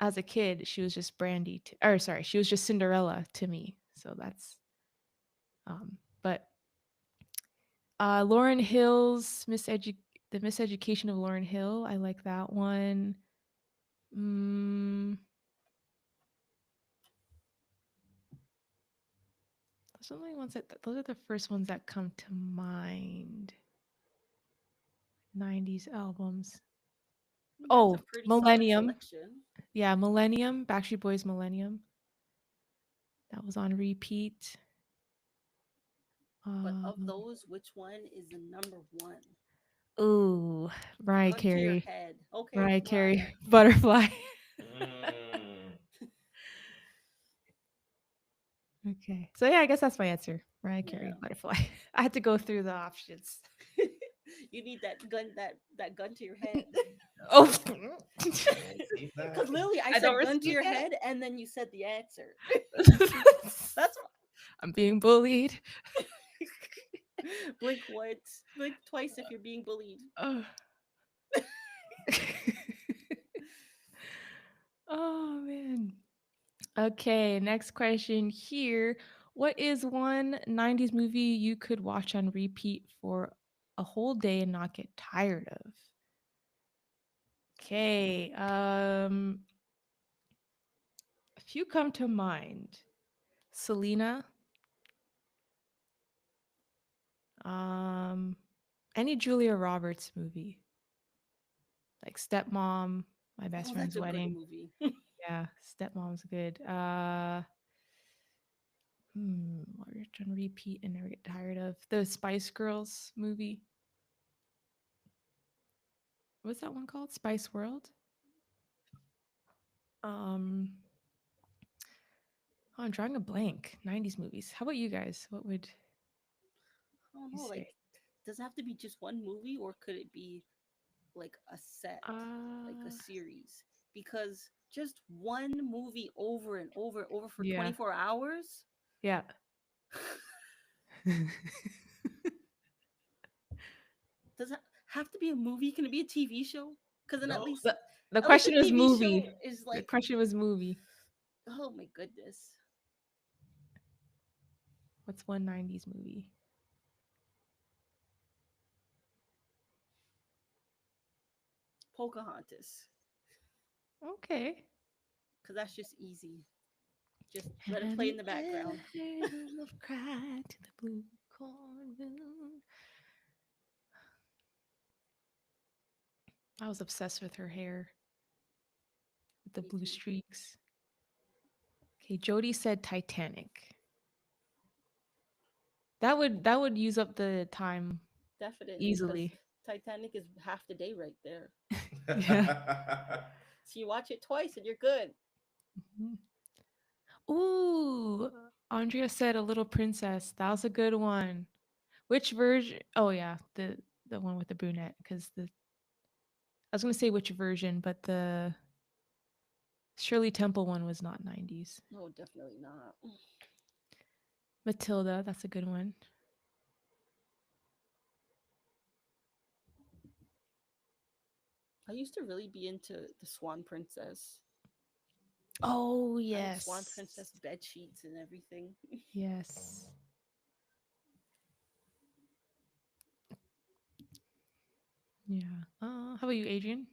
as a kid, she was just Brandy, or sorry, she was just Cinderella to me. So that's, but Lauren Hill's the Miseducation of Lauren Hill. I like that one. Mm, those are the only ones that those are the first ones that come to mind. 90s albums. That's a Oh, pretty solid Millennium. selection. Yeah, Millennium, Backstreet Boys Millennium. That was on repeat. But of Um, those, which one is the number one? ooh, Mariah Gun to your Carey. head. Okay, Mariah why? Carey, Butterfly. Mm. Okay. So yeah, I guess that's my answer. Mariah Yeah. Carey, Butterfly. I had to go through the options. You need that gun to your head. Oh, Don't say Because that. literally, I I don't said gun to receive your it. head, and then you said the answer. That's I'm being bullied. blink once, blink twice if you're being bullied. Oh. Oh man. Okay, next question here. What is one 90s movie you could watch on repeat for a whole day and not get tired of? Okay. A few come to mind. Selena, um any Julia Roberts movie. Like Stepmom, My Best Oh, Friend's that's a good Wedding. movie. Yeah, Stepmom's good. Watch on repeat and never get tired of. The Spice Girls movie. What's that one called? Spice World? Um, oh, I'm drawing a blank. 90s movies. How about you guys? What would I don't you know. Like, say? does it have to be just one movie, or could it be like a set, like a Uh, series? Because just one movie over and over and over for yeah. 24 hours. Yeah. Does it have to be a movie? Can it be a TV show? Because then No. the at least question a was TV show movie. is The like, question was movie. oh my goodness, What's one 90s movie? Pocahontas. Okay. Because that's just easy. Just let it Have play you in the ever background. heard a love cry to the blue cornfield? I was obsessed with her hair, with the Me blue too. streaks. Okay, Jody said Titanic. That would use up the time Definitely, because easily. Titanic is half the day right there. Yeah. So you watch it twice and you're good. Mhm. Ooh, Andrea said a little princess. That was a good one. Which version? Oh yeah, the one with the brunette. Because the I was gonna say which version, but the Shirley Temple one was not 90s. No, definitely not. Matilda, that's a good one. I used to really be into the Swan Princess. Oh I had Swan yes, Princess bed sheets and everything. yes. Yeah. How about you, Adrian?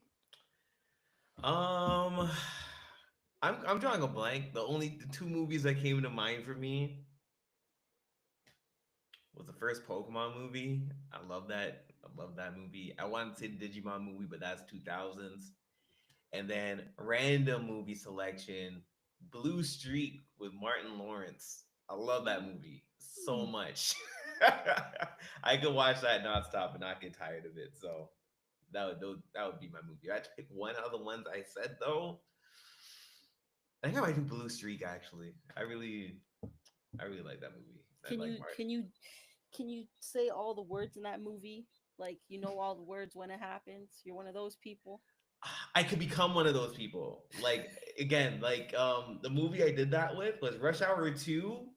Um, I'm drawing a blank. The only two movies that came to mind for me was the first Pokemon movie. I love that. I love that movie. I wanted to say the Digimon movie, but that's 2000s. And then random movie selection, Blue Streak with Martin Lawrence. I love that movie so Hmm. much. I could watch that nonstop and not get tired of it. So that would be my movie. If I had to pick one out of the ones I said though, I think I might do Blue Streak actually. I really like that movie. I Can like you Martin. can you can you say all the words in that movie? Like you know all the words when it happens. You're one of those people. I could become one of those people. Like again, like the movie I did that with was Rush Hour 2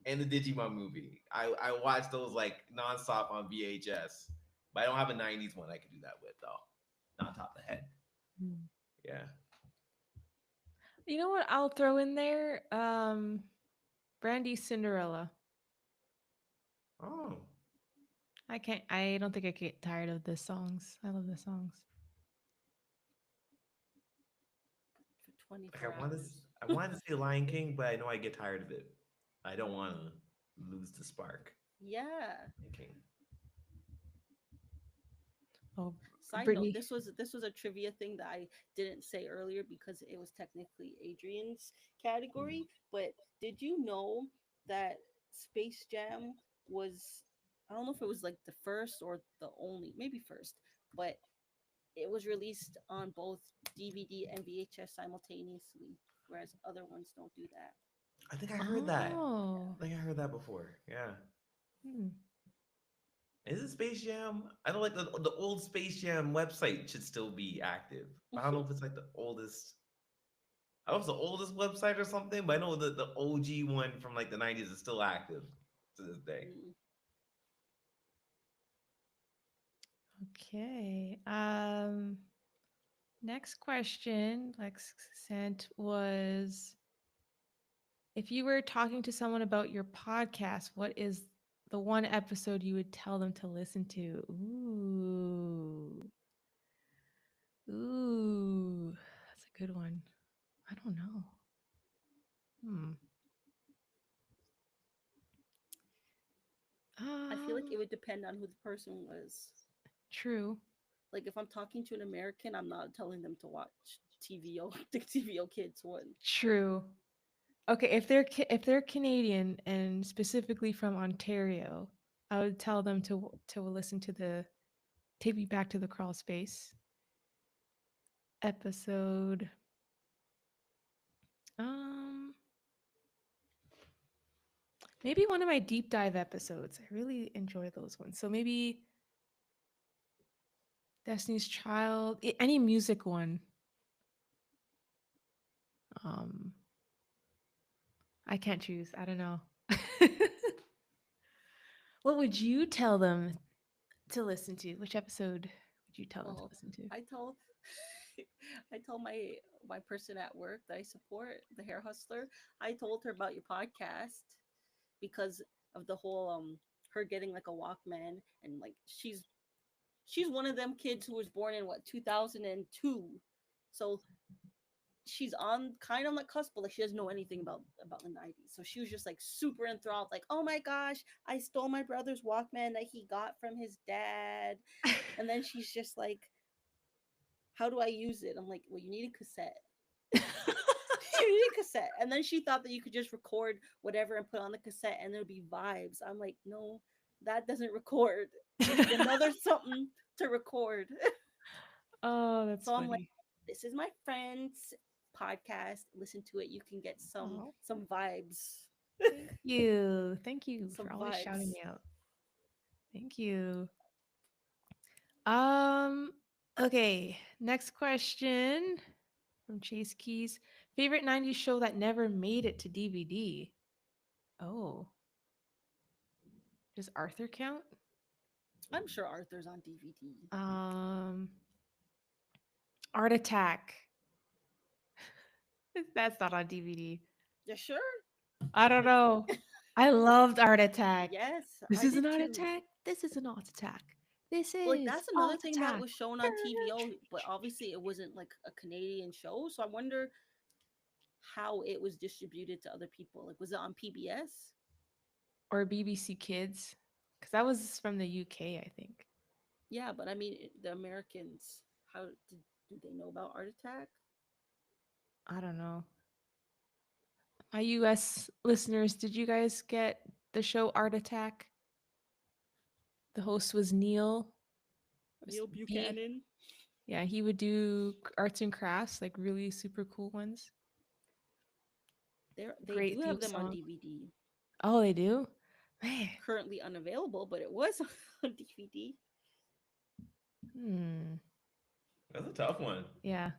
and the Digimon movie. I watched those like nonstop on VHS. But I don't have a 90s one I could do that with though. not top of the head. Hmm. Yeah. You know what? I'll throw in there. Brandy's Cinderella. Oh, I can't. I don't think I get tired of the songs. I love the songs. For like 24 hours. I wanted to say Lion King, but I know I get tired of it. I don't want to lose the spark. Yeah. Lion King. Oh, Side note, Brittany. this was a trivia thing that I didn't say earlier because it was technically Adrian's category. But did you know that Space Jam was, I don't know if it was like the first or the only, maybe first, but it was released on both DVD and VHS simultaneously, whereas other ones don't do that. I think I heard that. Oh. I think I heard that before. Yeah. Hmm. Is it Space Jam? I don't like the old Space Jam website should still be active. But I don't know if it's like the oldest. I don't know if it's the oldest website or something, but I know the OG one from like the 90s is still active to this day. Mm. Okay. Next question Lex sent was, if you were talking to someone about your podcast, what is the one episode you would tell them to listen to? Ooh. Ooh. That's a good one. I don't know. Hmm. I feel like Um, it would depend on who the person was. true. Like if I'm talking to an American, I'm not telling them to watch TVO, the TVO Kids one. True. Okay, if they're Canadian and specifically from Ontario, I would tell them to listen to the Take Me Back to the Crawl Space episode. Um, maybe one of my deep dive episodes. I really enjoy those ones. So maybe Destiny's Child, any music one. Um, I can't choose. I don't know. What would you tell them to listen to? Which episode would you tell them to Well, listen to? I tell I told my person at work that I support, the hair hustler, I told her about your podcast because of the whole her getting like a Walkman, and like she's one of them kids who was born in what 2002. So she's on kind of on the cusp, but like she doesn't know anything about the 90s. So she was just like super enthralled, like, oh my gosh, I stole my brother's Walkman that he got from his dad. And then she's just like, how do I use it? I'm like, well, you need a cassette. You need a cassette. And then she thought that you could just record whatever and put on the cassette and there'd be vibes. I'm like, no, that doesn't record. You need another something to record. Oh, that's So I'm like, funny. this is my friend's podcast. Listen to it. You can get Oh, some vibes. thank you. Thank you Some for always shouting vibes. me out. Thank you. Um, okay, next question from Chase Keys. Favorite 90s show that never made it to DVD? Oh, does Arthur count? I'm sure Arthur's on DVD. Um, Art Attack. That's not on DVD. You sure? I don't know. I loved Art Attack. Yes, This I is did an Art too. Attack. This is an Art Attack. This But like is that's another Art thing that Attack. was shown on TVO, but obviously it wasn't like a Canadian show. So I wonder how it was distributed to other people. Like was it on PBS? Or BBC Kids, because that was from the UK, I think. Yeah, but I mean the Americans, how do they know about Art Attack? I don't know. My US listeners, did you guys get the show Art Attack? The host was Neil. It was Neil B. Buchanan. Yeah, he would do arts and crafts, like really super cool ones. They do Great have theme them on song. DVD. Oh, they do? Man. Currently unavailable, but it was on DVD. Hmm. That's a tough one. Yeah.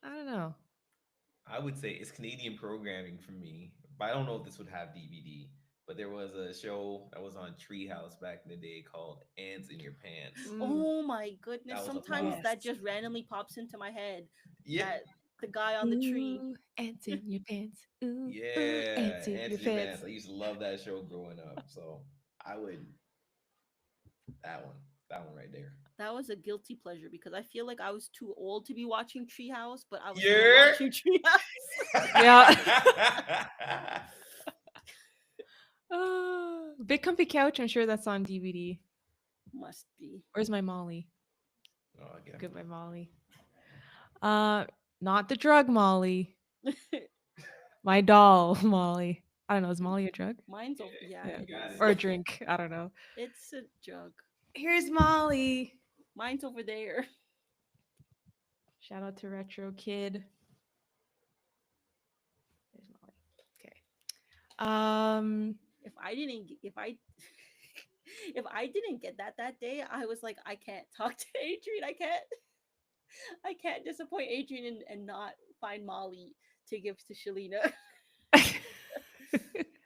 I don't know. I would say it's Canadian programming for me, but I don't know if this would have DVD. but there was a show that was on Treehouse back in the day called Ants in Your Pants. Mm, Oh my goodness. That was a Sometimes blast. that yes. just randomly pops into my head. Yeah. That the guy on the tree. Ooh, ants in your pants. Ooh, Yeah, ants in Ants your in Your Pants. pants. I used to love that show growing up. So I would that one, that one right there. That was a guilty pleasure because I feel like I was too old to be watching Treehouse, but I was still Yeah. watching Treehouse. Yeah. Big Comfy Couch. I'm sure that's on DVD. Must be. Where's my Molly? Oh, I get Good, my Molly. Uh, not the drug Molly. My doll Molly. I don't know. Is Molly a drug? Mine's over. Yeah, Yeah. it got is. Or a it. drink? I don't know. It's a jug. Here's Molly. Mine's over there. Shout out to Retro Kid. There's Molly. Okay. If I didn't, if I, if I didn't get that day, I was like, I can't talk to Adrian. I can't disappoint Adrian and not find Molly to give to Shalina.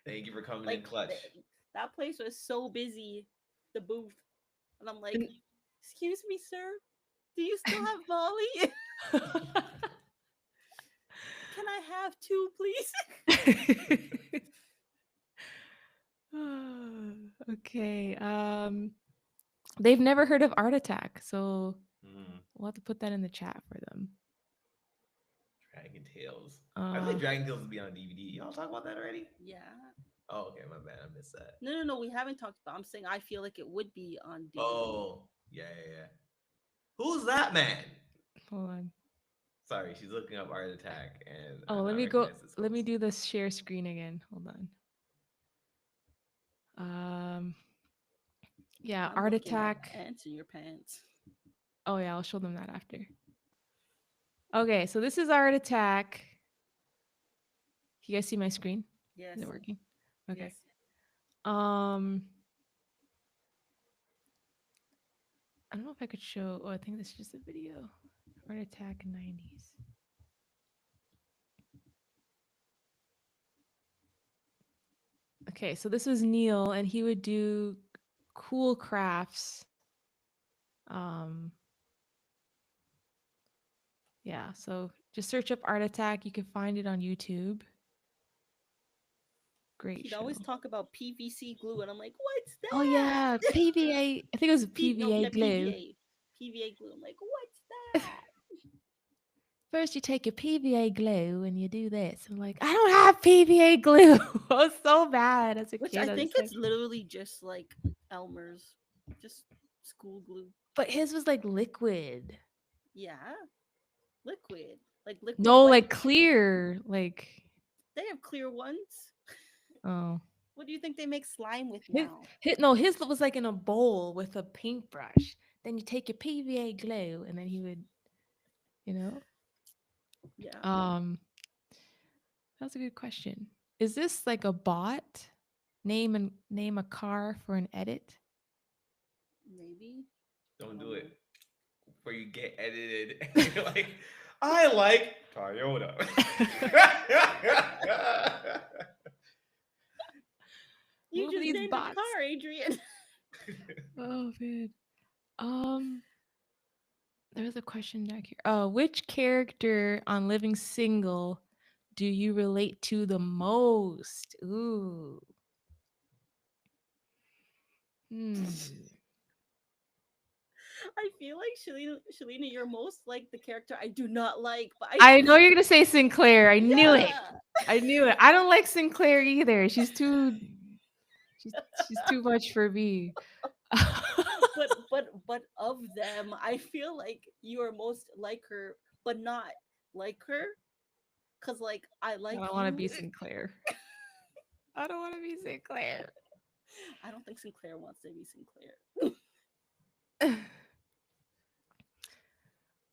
Thank you for coming in Like clutch. that place was so busy, the booth, and I'm like, excuse me, sir, do you still have Molly? Can I have two, please? Okay. They've never heard of Art Attack, so Mm, we'll have to put that in the chat for them. Dragon Tales. I feel like Uh, Dragon Tales would be on DVD. Y'all talk about that already? Yeah. Oh, okay, my bad. I missed that. No. We haven't talked about. I'm saying I feel like it would be on DVD. Oh, yeah. Who's that man? hold on. Sorry, she's looking up Art Attack, and Oh, I let not me go. recognize this Let me host. do this share screen again. Hold on. Yeah, I'm Art looking at Attack. ants in your pants. Oh yeah, I'll show them that after. Okay, so this is Art Attack. You guys see my screen? Yes. Is it working? Okay. Yes. Um, I don't know if I could show. Oh, I think this is just a video. Art Attack 90s. Okay, so this was Neil, and he would do cool crafts. Um, yeah, so just search up Art Attack. You can find it on YouTube. Great He'd show. always talk about PVC glue, and I'm like, what's Oh that? yeah, PVA. I think it was No, PVA yeah, glue. PVA glue. I'm like, what's that? First, you take your PVA glue and you do this. I'm like, I don't have PVA glue. I was so bad as a Which kid. I I was think like, it's literally just like Elmer's, just school glue. but his was like liquid. Yeah, liquid, like liquid No, white. like clear. Like, They have clear ones. oh, What do you think they make slime with his, now? his was like in a bowl with a paintbrush. Then you take your PVA glue, and then he would, you know. Yeah, That's a good question. Is this like a bot? Name a car for an edit. maybe. Don't do it before you get edited. And you're like, I like Toyota. You Move just these named a bots. car, Adrian. Oh man. There was a question back here. Oh, which character on Living Single do you relate to the most? Ooh. Hmm. I feel like Shalina, you're most like the character I do not like, but I know you're gonna say Sinclair. I knew it. yeah. I knew it. I don't like Sinclair either. She's she's too much for me. But of them, I feel like you are most like her, but not like her. Cause like I I like don't want to you. be Sinclair. I don't want to be Sinclair. I don't think Sinclair wants to be Sinclair.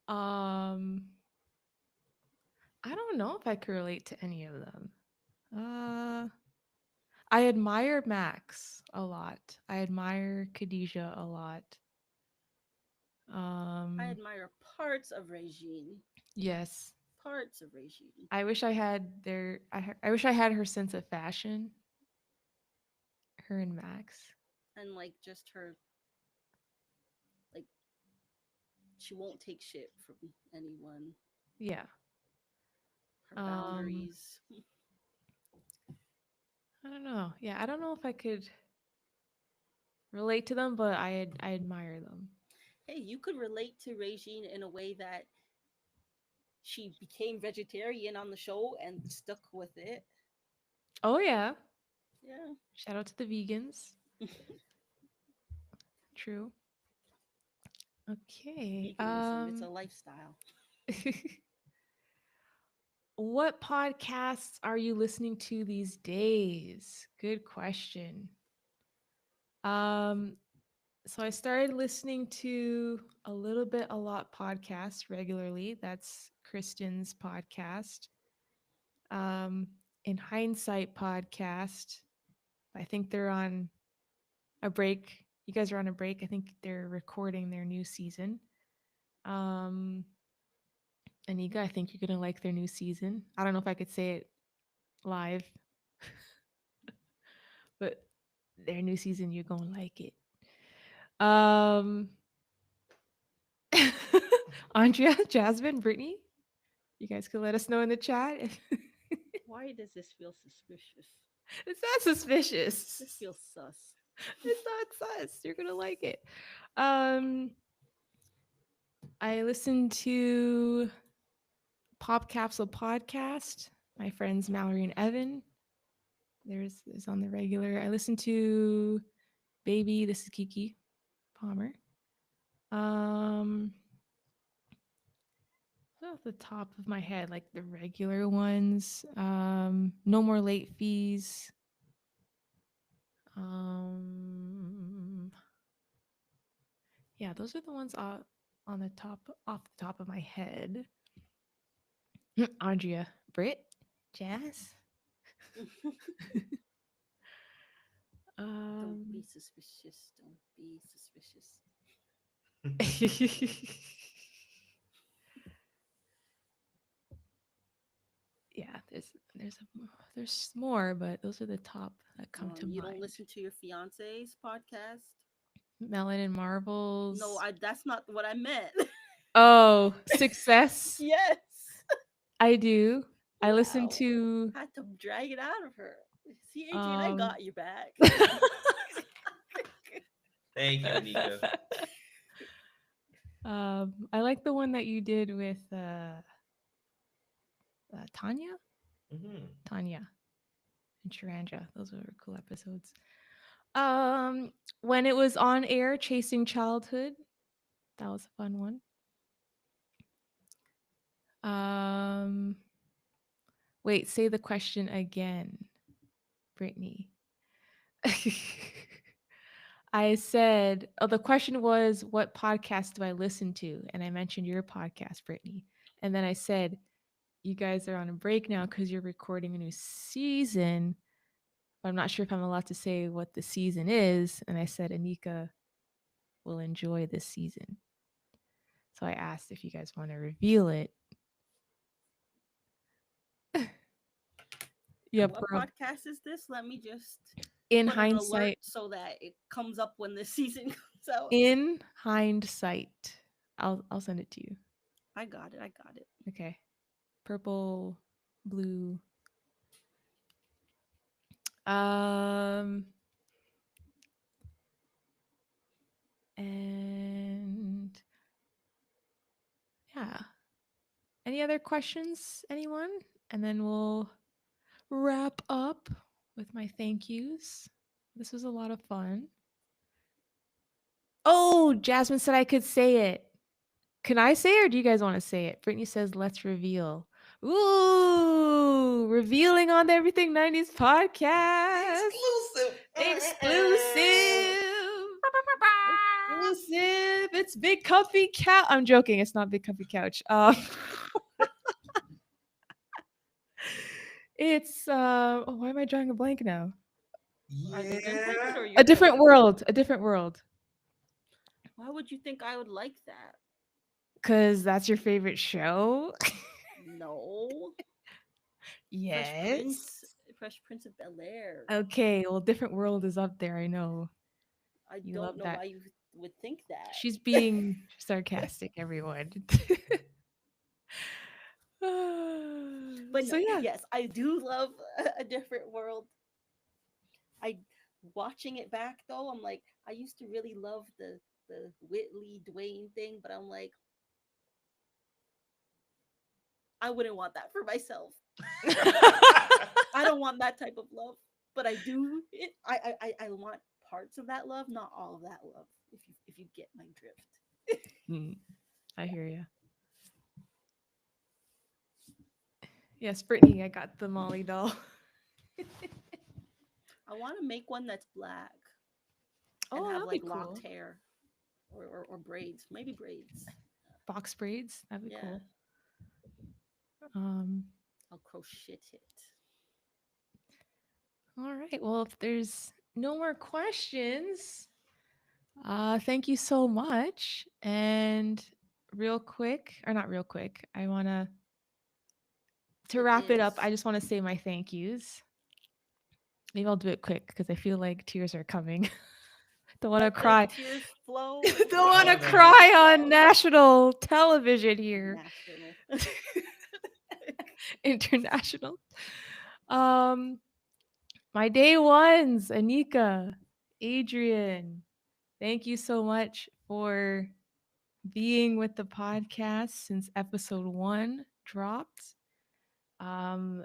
um, I don't know if I could relate to any of them. I admire Max a lot. I admire Khadijah a lot. I Um, admire parts of Regine. yes. Parts of Regine. I wish I had I wish I had her sense of fashion. Her and Max. and like just her, like she won't take shit from anyone. Yeah. Her Um, boundaries. I don't know. Yeah, I don't know if I could relate to them, but I admire them. Hey, you could relate to Regine in a way that she became vegetarian on the show and stuck with it. Oh yeah. Yeah. Shout out to the vegans. True. Okay. Veganism, it's a lifestyle. What podcasts are you listening to these days? Good question. Um, so I started listening to a little bit a lot podcast regularly. That's Kristen's podcast. Um, in hindsight podcast. I think they're on a break. You guys are on a break. I think they're recording their new season. Um, Anika, I think you're gonna like their new season. I don't know if I could say it live, but their new season, you're gonna like it. Um, Andrea, Jasmine, Brittany, you guys could let us know in the chat. Why does this feel suspicious? It's not suspicious. This feels sus. It's not sus. You're gonna like it. Um, I listened to Pop Capsule Podcast. My friends Mallory and Evan. There's on the regular. I listened to Baby. This is Kiki Palmer. Um, off the top of my head, like the regular ones. No more late fees. Um, yeah, those are the ones on the top off the top of my head. Andrea, Britt, Jazz. Don't be Um, suspicious. Don't be suspicious. yeah, there's more, but those are the top that come to You don't mind. listen to your fiance's podcast? Melon and No, Marbles. that's not what I meant. Oh, Success. Yes. I do. I listen Wow. to Had to drag it out of her. See, Adrian, I um got you back. Thank you, Anika. I like the one that you did with Tanya, Mhm. Tanya and Sharanja. Those were cool episodes. Um, when it was on air, Chasing Childhood, that was a fun one. Um, wait, say the question again, Brittany. I said, oh, the question was, what podcast do I listen to? And I mentioned your podcast, Brittany. And then I said, you guys are on a break now because you're recording a new season. But I'm not sure if I'm allowed to say what the season is. And I said, Anika will enjoy this season. So I asked if you guys want to reveal it. Yeah, What podcast is this? Let me just in put an alert hindsight, so that it comes up when the season comes out. in hindsight, I'll send it to you. I got it. I got it. Okay. Purple, blue. Um and yeah. Any other questions, anyone? And then we'll wrap up with my thank yous. This was a lot of fun. Oh, Jasmine said I could say it. Can I say it or do you guys want to say it? Brittany says, let's reveal. Ooh, revealing on the Everything 90s podcast. Exclusive. Exclusive. Exclusive. It's Big Comfy Couch. I'm joking. It's not Big Comfy Couch. It's oh, why am I drawing a blank now? Are they imprinted or Yeah. you? A different world. A different world. Why would you think I would like that? Cause that's your favorite show. No. Fresh Yes. Prince. Fresh Prince of Bel Air. Okay, well, Different World is up there. I know I you don't love know that. why you would think that. She's being sarcastic, everyone. But So no, yeah, yes, I do love A Different World. I watching it back though, I'm like, I used to really love the Whitley Dwayne thing, but I'm like, I wouldn't want that for myself. I don't want that type of love, but I do. I want parts of that love, not all of that love. If you get my drift. Mm, I hear you. Yes, Brittany, I got the Molly doll. I want to make one that's black and Oh, have that'd be like locked cool. hair or braids, maybe braids. Box braids, that'd be Yeah, cool. Um, I'll crochet it. all right. Well, if there's no more questions, thank you so much. And real quick, or not real quick, I wanna to It wrap it up, is. I just want to say my thank yous. Maybe I'll do it quick because I feel like tears are coming. Don't want to Let the cry. tears flow. Don't want Oh to no. cry on national television here. National. International. Um, my day ones, Anika, Adrian. Thank you so much for being with the podcast since episode 1 dropped. Um,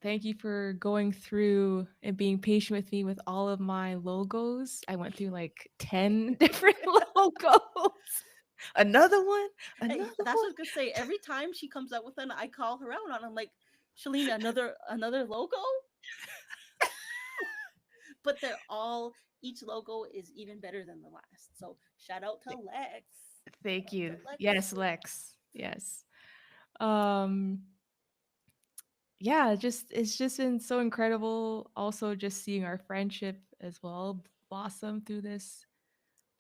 thank you for going through and being patient with me with all of my logos. I went through like 10 different logos. Another one, Hey, another that's what I one. was gonna say. Every time she comes up with one, I call her out on. I'm like, Shalina, another logo. But they're all each logo is even better than the last. So shout out to Lex. Thank Shout out you. to Lex. Yes, Lex. Yes. Um yeah, just it's just been so incredible also just seeing our friendship as well blossom through this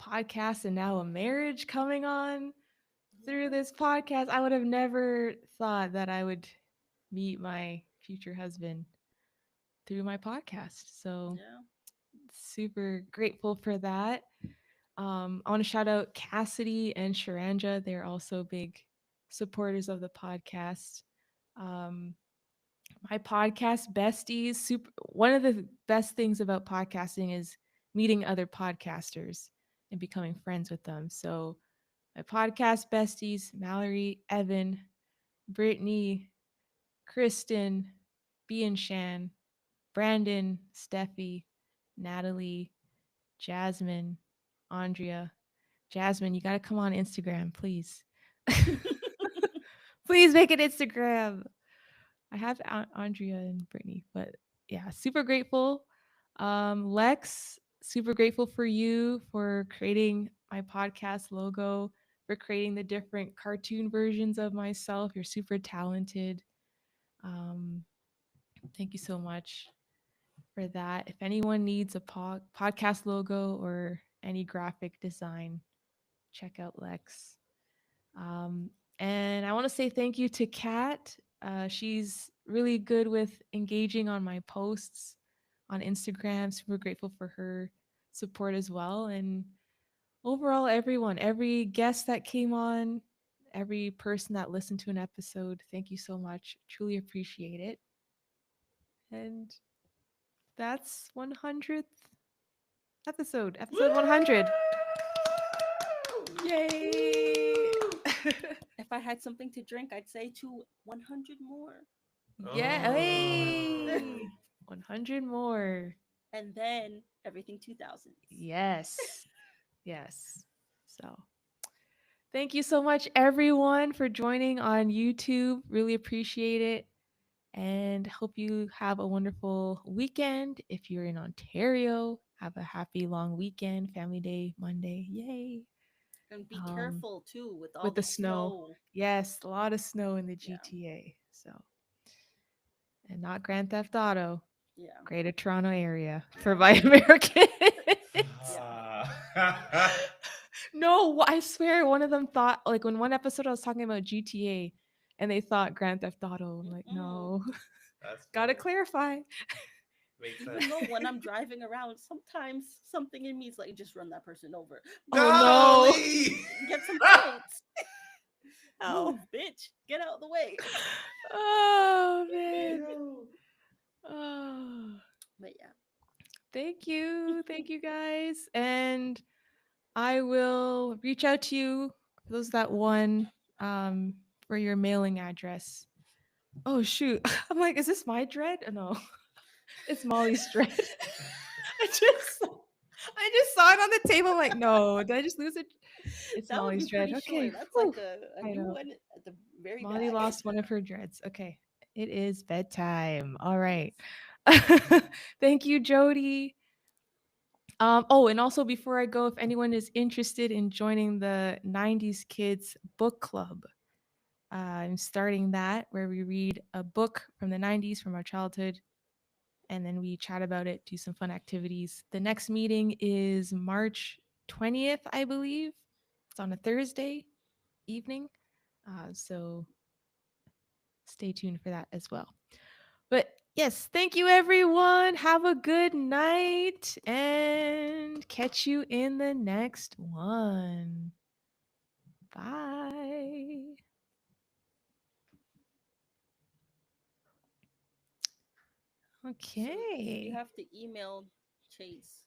podcast and now a marriage coming on through Yeah, this podcast. I would have never thought that I would meet my future husband through my podcast. So yeah. super grateful for that. I want to shout out Cassidy and Sharanja. They're also big supporters of the podcast. Um, my podcast besties, super one of the best things about podcasting is meeting other podcasters and becoming friends with them. So my podcast besties, Mallory, Evan, Brittany, Kristen, B and Shan, Brandon, Steffi, Natalie, Jasmine, Andrea. Jasmine, you got to come on Instagram, please. Please make an Instagram. I have Andrea and Brittany, but yeah, super grateful. Lex, super grateful for you for creating my podcast logo, for creating the different cartoon versions of myself. You're super talented. Um, thank you so much for that. If anyone needs a podcast logo or any graphic design, check out Lex. Um, and I want to say thank you to Kat. She's really good with engaging on my posts on Instagram. Super grateful for her support as well. And overall, everyone, every guest that came on, every person that listened to an episode, thank you so much. Truly appreciate it. And that's 100th episode 100. Yay! If I had something to drink, I'd say to 100 more. Yeah, Oh. hey, 100 more. And then everything 2000s. Yes, yes. So, thank you so much, everyone, for joining on YouTube. Really appreciate it. And hope you have a wonderful weekend. If you're in Ontario, have a happy long weekend, Family Day Monday. Yay. And be Um, careful too with all with the the snow. snow. Yes, a lot of snow in the Yeah. GTA. So, and not Grand Theft Auto. Yeah. Greater Toronto Area for Yeah. my American. Yeah. No, I swear one of them thought like when one episode I was talking about GTA and they thought Grand Theft Auto. I'm like, Mm-mm. no, That's gotta funny. clarify. Makes sense. Even though when I'm driving around, sometimes something in me is like, just run that person over. Oh no. Golly! Get some points. Oh. Move, bitch. Get out of the way. Oh man. Yo. Oh. But yeah. Thank you guys. And I will reach out to you, for those that won, um, for your mailing address. Oh shoot. I'm like, is this my dread? Oh, no. It's Molly's dread. I just saw it on the table. I'm like, no, did I just lose it? It's That would be Molly's dread. pretty Okay. short. That's Whew. like a I new know. one at the very Molly back. lost one of her dreads. Okay. It is bedtime. All right. Thank you, Jody. Oh, and also before I go, if anyone is interested in joining the 90s Kids Book Club, I'm starting that where we read a book from the 90s from our childhood and then we chat about it, do some fun activities. The next meeting is March 20th, I believe. It's on a Thursday evening. So stay tuned for that as well. But yes, thank you everyone. Have a good night and catch you in the next one. Bye. So you Okay. have to email Chase.